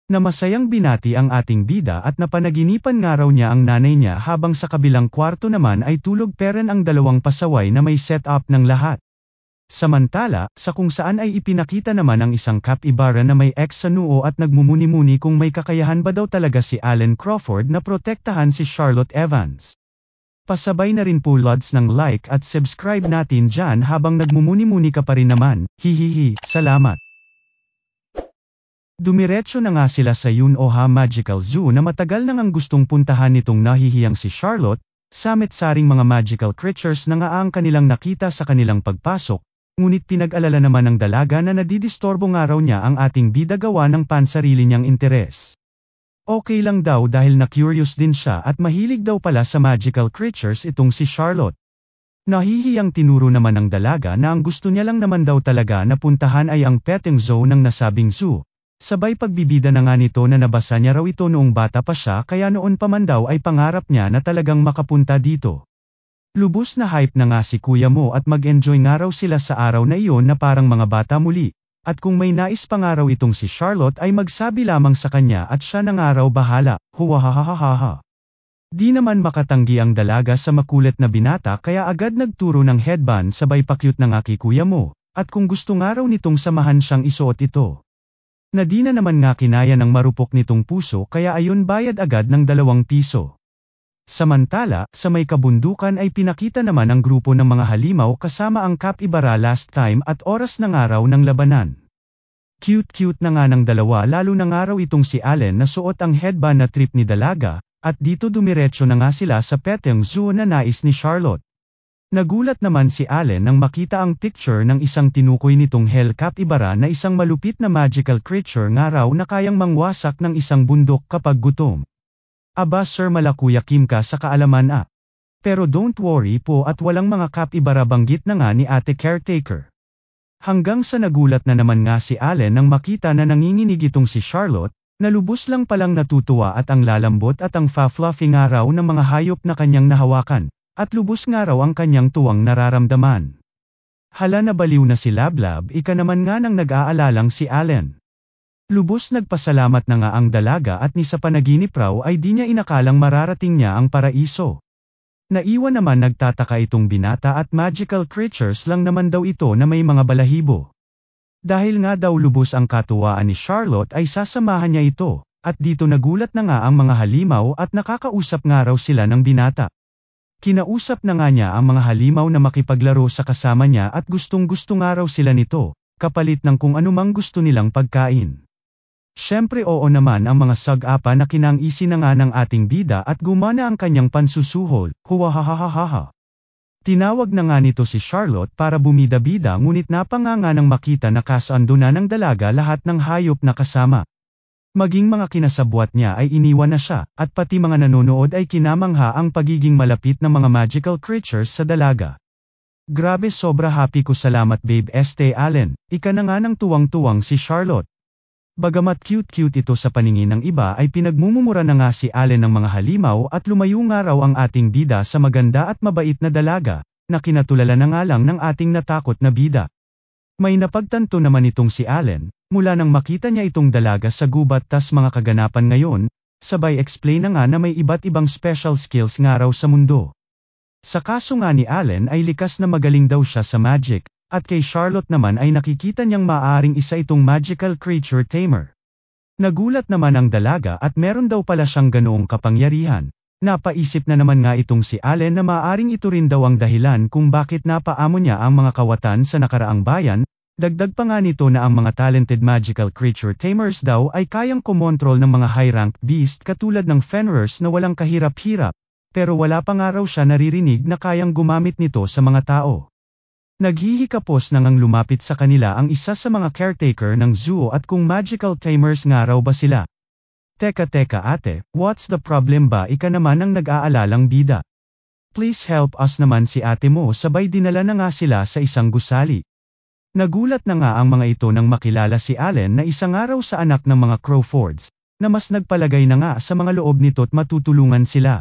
A: Na masayang binati ang ating bida at napanaginipan nga raw niya ang nanay niya habang sa kabilang kwarto naman ay tulog peren ang dalawang pasaway na may setup ng lahat. Samantala, sa kung saan ay ipinakita naman ang isang capybara na may X sa noo at nagmumuni-muni kung may kakayahan ba daw talaga si Alan Crawford na protektahan si Charlotte Evans. Pasabay na rin po lods ng like at subscribe natin dyan habang nagmumuni-muni ka pa rin naman, hihihi, salamat. Dumiretso na nga sila sa Yunoha Magical Zoo na matagal nang ang gustong puntahan nitong nahihiyang si Charlotte, samit-saring mga magical creatures na nga ang kanilang nakita sa kanilang pagpasok, ngunit pinag-alala naman ng dalaga na nadidistorbo nga raw niya ang ating bida gawa ng pansarili niyang interes. Okay lang daw dahil na-curious din siya at mahilig daw pala sa magical creatures itong si Charlotte. Nahihiyang tinuro naman ng dalaga na ang gusto niya lang naman daw talaga na puntahan ay ang petting zoo ng nasabing zoo. Sabay pagbibida na nga nito na nabasa niya raw ito noong bata pa siya kaya noon pa man daw ay pangarap niya na talagang makapunta dito. Lubos na hype na nga si kuya mo at mag-enjoy nga raw sila sa araw na iyon na parang mga bata muli. At kung may nais pa nga raw itong si Charlotte ay magsabi lamang sa kanya at siya na nga raw bahala, huwahahahaha. Di naman makatanggi ang dalaga sa makulit na binata kaya agad nagturo ng headband sabay pakyut ng aki kuya mo, at kung gusto nga raw nitong samahan siyang isuot ito. Na di na naman nga kinaya ng marupok nitong puso kaya ayon bayad agad ng 2 piso. Samantala, sa may kabundukan ay pinakita naman ang grupo ng mga halimaw kasama ang capybara last time at oras ng araw ng labanan. Cute-cute na nga ng dalawa lalo na nga raw itong si Allen na suot ang headband na trip ni dalaga, at dito dumiretso na nga sila sa petting zoo na nais ni Charlotte. Nagulat naman si Allen nang makita ang picture ng isang tinukoy nitong hell capybara na isang malupit na magical creature nga raw na kayang mangwasak ng isang bundok kapag gutom. Aba sir mala Kuya Kim ka sa kaalaman ah. Pero don't worry po at walang mga capybara banggit na nga ni ate caretaker. Hanggang sa nagulat na naman nga si Allen nang makita na nanginginig itong si Charlotte, na lubos lang palang natutuwa at ang lalambot at ang fa-fluffy nga raw ng mga hayop na kanyang nahawakan. At lubos nga raw ang kanyang tuwang nararamdaman. Hala na baliw na si Lablab ika naman nga nang nag-aalalang si Allen. Lubos nagpasalamat na nga ang dalaga at ni sa panaginip raw ay di niya inakalang mararating niya ang paraiso. Naiwan naman nagtataka itong binata at magical creatures lang naman daw ito na may mga balahibo. Dahil nga daw lubos ang katuwaan ni Charlotte ay sasamahan niya ito, at dito nagulat na nga ang mga halimaw at nakakausap nga raw sila ng binata. Kinausap na nga niya ang mga halimaw na makipaglaro sa kasama niya at gustong-gusto nga raw sila nito, kapalit ng kung anumang gusto nilang pagkain. Siyempre oo naman ang mga sag-apa na kinang-isi na nga ng ating bida at gumana ang kanyang pansusuhol, huwahahahaha. Tinawag na nga nito si Charlotte para bumida-bida ngunit napanganga nang makita na kasando na ng dalaga lahat ng hayop na kasama. Maging mga kinasabwat niya ay iniwan na siya, at pati mga nanonood ay kinamangha ang pagiging malapit ng mga magical creatures sa dalaga. Grabe sobra happy ko salamat babe Este Allen, ika na nga ng tuwang-tuwang si Charlotte. Bagamat cute-cute ito sa paningin ng iba ay pinagmumumura na nga si Allen ng mga halimaw at lumayo nga raw ang ating bida sa maganda at mabait na dalaga, na kinatulala na nga lang ng ating natakot na bida. May napagtanto naman itong si Allen, mula nang makita niya itong dalaga sa gubat tas mga kaganapan ngayon, sabay explain na nga na may iba't ibang special skills nga raw sa mundo. Sa kaso nga ni Allen ay likas na magaling daw siya sa magic, at kay Charlotte naman ay nakikita niyang maaaring isa itong magical creature tamer. Nagulat naman ang dalaga at meron daw pala siyang ganoong kapangyarihan. Napaisip na naman nga itong si Allen na maaaring ito rin daw ang dahilan kung bakit napaamo niya ang mga kawatan sa nakaraang bayan, dagdag pa nga nito na ang mga talented magical creature tamers daw ay kayang kumontrol ng mga high-rank beast katulad ng Fenrir's na walang kahirap-hirap, pero wala pa nga raw siya naririnig na kayang gumamit nito sa mga tao. Naghihikapos na ngang lumapit sa kanila ang isa sa mga caretaker ng zoo at kung magical tamers nga raw ba sila. Teka ate, what's the problem ba ika naman ang nag-aalalang bida? Please help us naman si ate mo sabay dinala na nga sila sa isang gusali. Nagulat na nga ang mga ito nang makilala si Allen na isang araw sa anak ng mga Crawfords, na mas nagpalagay na nga sa mga loob nito't matutulungan sila.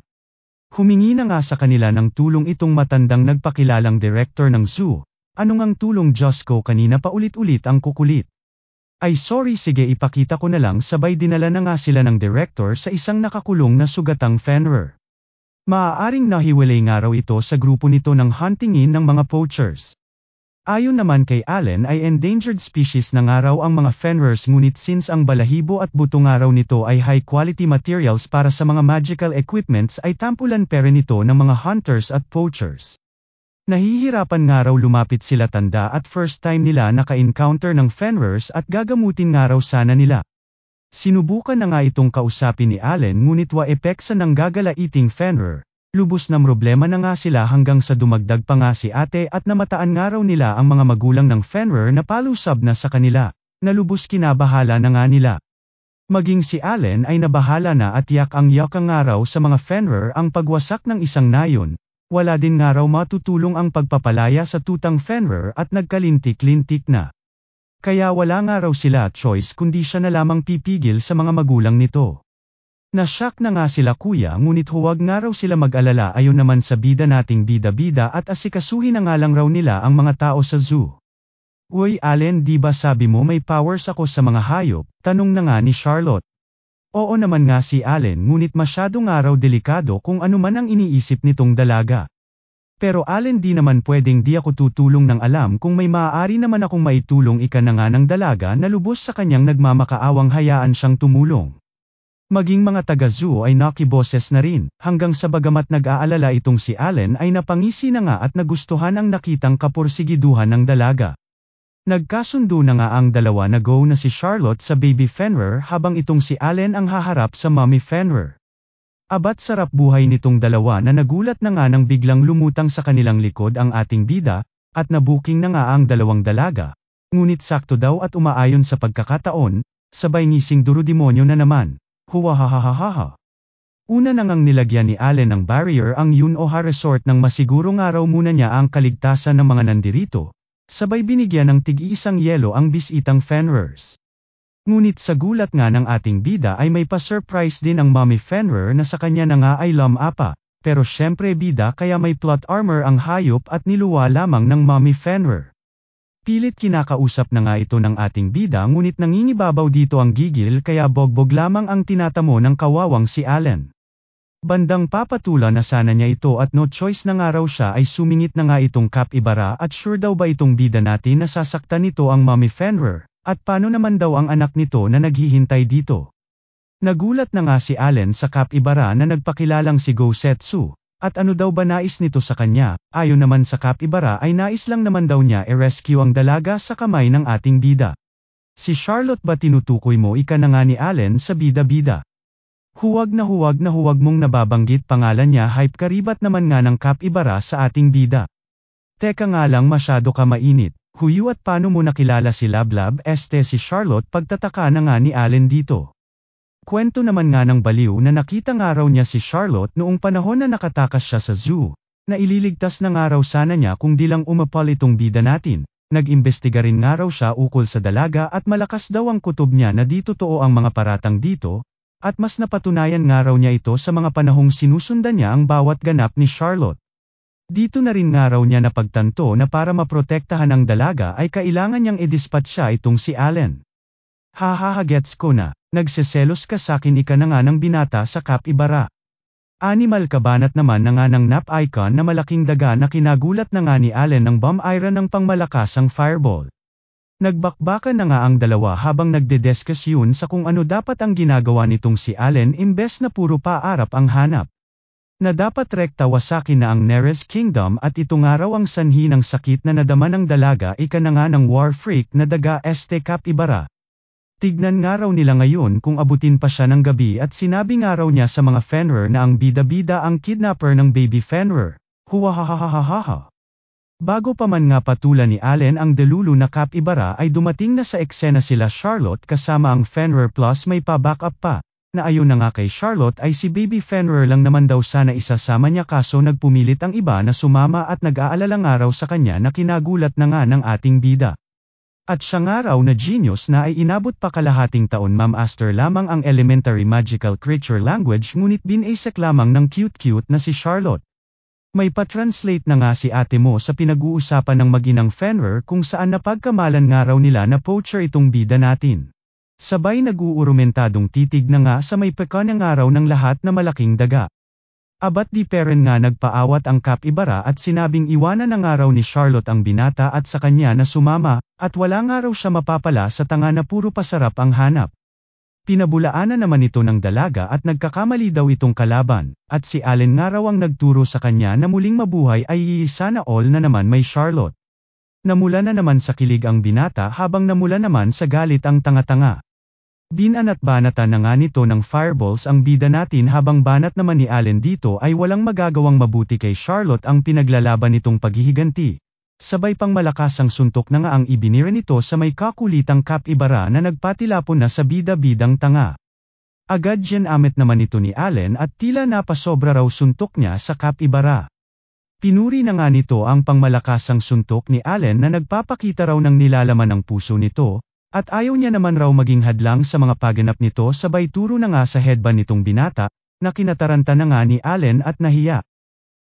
A: Humingi na nga sa kanila ng tulong itong matandang nagpakilalang director ng zoo, anong ang tulong Diyos ko kanina pa ulit-ulit ang kukulit. Ay sorry, sige, ipakita ko na lang. Sabay dinala na nga sila ng director sa isang nakakulong na sugatang Fenrir. Maaaring nahiwalay nga raw ito sa grupo nito ng huntingin ng mga poachers. Ayon naman kay Allen ay endangered species na nga raw ang mga Fenrirs, ngunit since ang balahibo at buto nga raw nito ay high quality materials para sa mga magical equipments, ay tampulan pa rin ito ng mga hunters at poachers. Nahihirapan nga raw lumapit sila, tanda, at first time nila naka-encounter ng Fenrirs at gagamutin nga raw sana nila. Sinubukan na nga itong kausapin ni Allen, ngunit wa epeksa ng gagalaiting Fenrir. Lubos na problema na nga sila hanggang sa dumagdag pa nga si ate at namataan nga raw nila ang mga magulang ng Fenrir na palusab na sa kanila, na lubos kinabahala na nga nila. Maging si Allen ay nabahala na at yak nga raw sa mga Fenrir ang pagwasak ng isang nayon. Wala din nga raw matutulong ang pagpapalaya sa tutang Fenrir at nagkalintik-lintik na. Kaya wala nga raw sila choice kundi siya na lamang pipigil sa mga magulang nito. Nashock na nga sila kuya, ngunit huwag nga raw sila mag-alala, ayon naman sa bida nating bida-bida at asikasuhin na nga lang raw nila ang mga tao sa zoo. Uy Allen, di ba sabi mo may powers ako sa mga hayop? Tanong na nga ni Charlotte. Oo naman nga si Allen, ngunit masyado nga raw delikado kung ano man ang iniisip nitong dalaga. Pero Allen, di naman pwedeng di ako tutulong ng alam kung may maaari naman akong maitulong, ika na nga ng dalaga na lubos sa kanyang nagmamakaawang hayaan siyang tumulong. Maging mga taga-zoo ay nakiboses na rin, hanggang sa bagamat nag-aalala itong si Allen ay napangisi na nga at nagustuhan ang nakitang kapursigiduhan ng dalaga. Nagkasundo na nga ang dalawa na go na si Charlotte sa baby Fenrir habang itong si Allen ang haharap sa mommy Fenrir. Abat sarap buhay nitong dalawa na nagulat na nga nang biglang lumutang sa kanilang likod ang ating bida, at nabuking na nga ang dalawang dalaga. Ngunit sakto daw at umaayon sa pagkakataon, sabay ngising duro-demonyo na naman. Huwahahahaha. Una na ngang nilagyan ni Allen ng barrier ang Yunoha Resort nang masiguro nga raw muna niya ang kaligtasan ng mga nandirito. Sabay binigyan ng tig-iisang yelo ang bisitang Fenrirs. Ngunit sa gulat nga ng ating bida ay may pa-surprise din ang mommy Fenrir na sa kanya na nga ay lumapa. Pero syempre bida, kaya may plot armor ang hayop at niluwa lamang ng mommy Fenrir. Pilit kinakausap na nga ito ng ating bida, ngunit nangingibabaw dito ang gigil, kaya bogbog lamang ang tinatamo ng kawawang si Allen. Bandang papatula na sana niya ito at no choice na nga raw siya ay sumingit na nga itong capybara at sure daw ba itong bida natin na sasaktan nito ang mommy Fenrir, at paano naman daw ang anak nito na naghihintay dito. Nagulat na nga si Allen sa capybara na nagpakilalang si Gosetsu, at ano daw ba nais nito sa kanya. Ayon naman sa capybara ay nais lang naman daw niya i-rescue ang dalaga sa kamay ng ating bida. Si Charlotte ba tinutukoy mo, ika na nga ni Allen sa bida-bida. Huwag na huwag mong nababanggit pangalan niya, hype karibat naman nga ng capybara sa ating bida. Teka nga lang, masyado ka mainit. Huyu, at paano mo nakilala si Lablab? Si Charlotte, pagtataka na nga ni Allen dito. Kwento naman nga ng baliw na nakita nga raw niya si Charlotte noong panahon na nakatakas siya sa zoo, na ililigtas na nga raw sana niya kung di lang umapal itong bida natin. Nag-imbestiga rin nga raw siya ukol sa dalaga at malakas daw ang kutob niya na di totoo ang mga paratang dito. At mas napatunayan nga raw niya ito sa mga panahong sinusundan niya ang bawat ganap ni Charlotte. Dito na rin nga raw niya napagtanto na para maprotektahan ang dalaga ay kailangan niyang i-dispatch siya itong si Allen. Gets ko na, nagseselos ka sakin, ika na nga ng binata sa capybara. Animal kabanat naman na nga ng nap icon na malaking daga na kinagulat na nga ni Allen ng bomb iron ng pangmalakasang fireball. Nagbakbakan na nga ang dalawa habang nagdediscuss yun sa kung ano dapat ang ginagawa nitong si Allen, imbes na puro paarap ang hanap. Na dapat rekta wasakin na ang Neres Kingdom, at ito nga raw ang sanhi ng sakit na nadama ng dalaga, ika na nga ng war freak na daga capybara. Tignan nga raw nila ngayon kung abutin pa siya ng gabi, at sinabi nga raw niya sa mga Fenrir na ang bida-bida ang kidnapper ng baby Fenrir. Huwahahahahaha. Bago pa man nga patulan ni Allen ang delulu na capybara ay dumating na sa eksena sila Charlotte kasama ang Fenrir plus may pa-backup pa, na ayon na nga kay Charlotte ay si baby Fenrir lang naman daw sana isasama niya, kaso nagpumilit ang iba na sumama at nag-aalala nga raw sa kanya na kinagulat na nga ng ating bida. At siya nga raw na genius na ay inabot pa kalahating taon ma-master lamang ang elementary magical creature language, ngunit binasek lamang ng cute-cute na si Charlotte. May pa-translate na nga si ate mo sa pinag-uusapan ng mag-inang Fenrir kung saan napagkamalan nga raw nila na poacher itong bida natin. Sabay nag-uurumentadong titig na nga sa may pekanang araw ng lahat na malaking daga. Abat di peren nga nagpaawat ang kapibara at sinabing iwanan na nga raw ni Charlotte ang binata at sa kanya na sumama, at wala nga raw siya mapapala sa tanga na puro pasarap ang hanap. Pinabulaanan naman ito ng dalaga at nagkakamali daw itong kalaban, at si Allen nga raw ang nagturo sa kanya na muling mabuhay ay iisa na all na naman may Charlotte. Namula na naman sa kilig ang binata habang namula naman sa galit ang tanga-tanga. Binanat-banatan na nga nito ng fireballs ang bida natin habang banat naman ni Allen dito ay walang magagawang mabuti kay Charlotte ang pinaglalaban nitong paghihiganti. Sabay pang malakas ang suntok na nga ang ibinira nito sa may kakulitang kapibara na nagpatilapon na sa bida-bidang tanga. Agad amit naman ito ni Allen at tila napasobra raw suntok niya sa kapibara. Pinuri na nga nito ang pangmalakasang suntok ni Allen na nagpapakita raw ng nilalaman ng puso nito, at ayaw niya naman raw maging hadlang sa mga paganap nito sabay turo na nga sa headband nitong binata, na kinataranta na nga ni Allen at nahiya.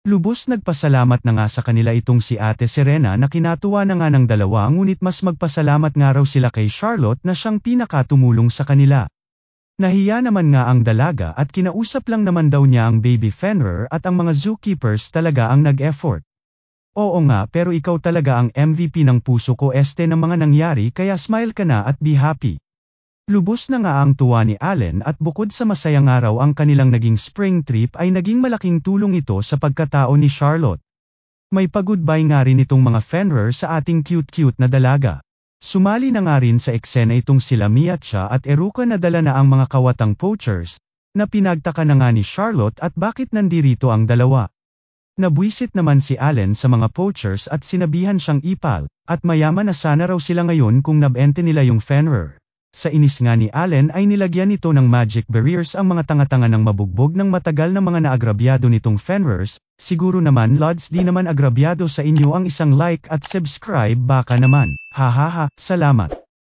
A: Lubos nagpasalamat na nga sa kanila itong si Ate Serena na kinatuwa na nga ng dalawa ngunit mas magpasalamat nga raw sila kay Charlotte na siyang pinakatumulong sa kanila. Nahiya naman nga ang dalaga at kinausap lang naman daw niya ang baby Fenrir at ang mga zookeepers talaga ang nag-effort. Oo nga pero ikaw talaga ang MVP ng puso ko ng mga nangyari kaya smile ka na at be happy. Lubos na nga ang tuwa ni Allen at bukod sa masayang araw ang kanilang naging spring trip ay naging malaking tulong ito sa pagkatao ni Charlotte. May pag-goodbye nga rin itong mga Fenrir sa ating cute-cute na dalaga. Sumali na nga rin sa eksena itong sila Miacha at Eruka na dala na ang mga kawatang poachers, na pinagtaka na nga ni Charlotte at bakit nandirito ang dalawa. Nabwisit naman si Allen sa mga poachers at sinabihan siyang ipal, at mayaman na sana raw sila ngayon kung nabente nila yung Fenrir. Sa inis nga ni Allen ay nilagyan nito ng magic barriers ang mga tanga-tanga ng mabugbog ng matagal na mga naagrabyado nitong Fenrirs. Siguro naman Lods di naman agrabyado sa inyo ang isang like at subscribe baka naman. Hahaha, salamat.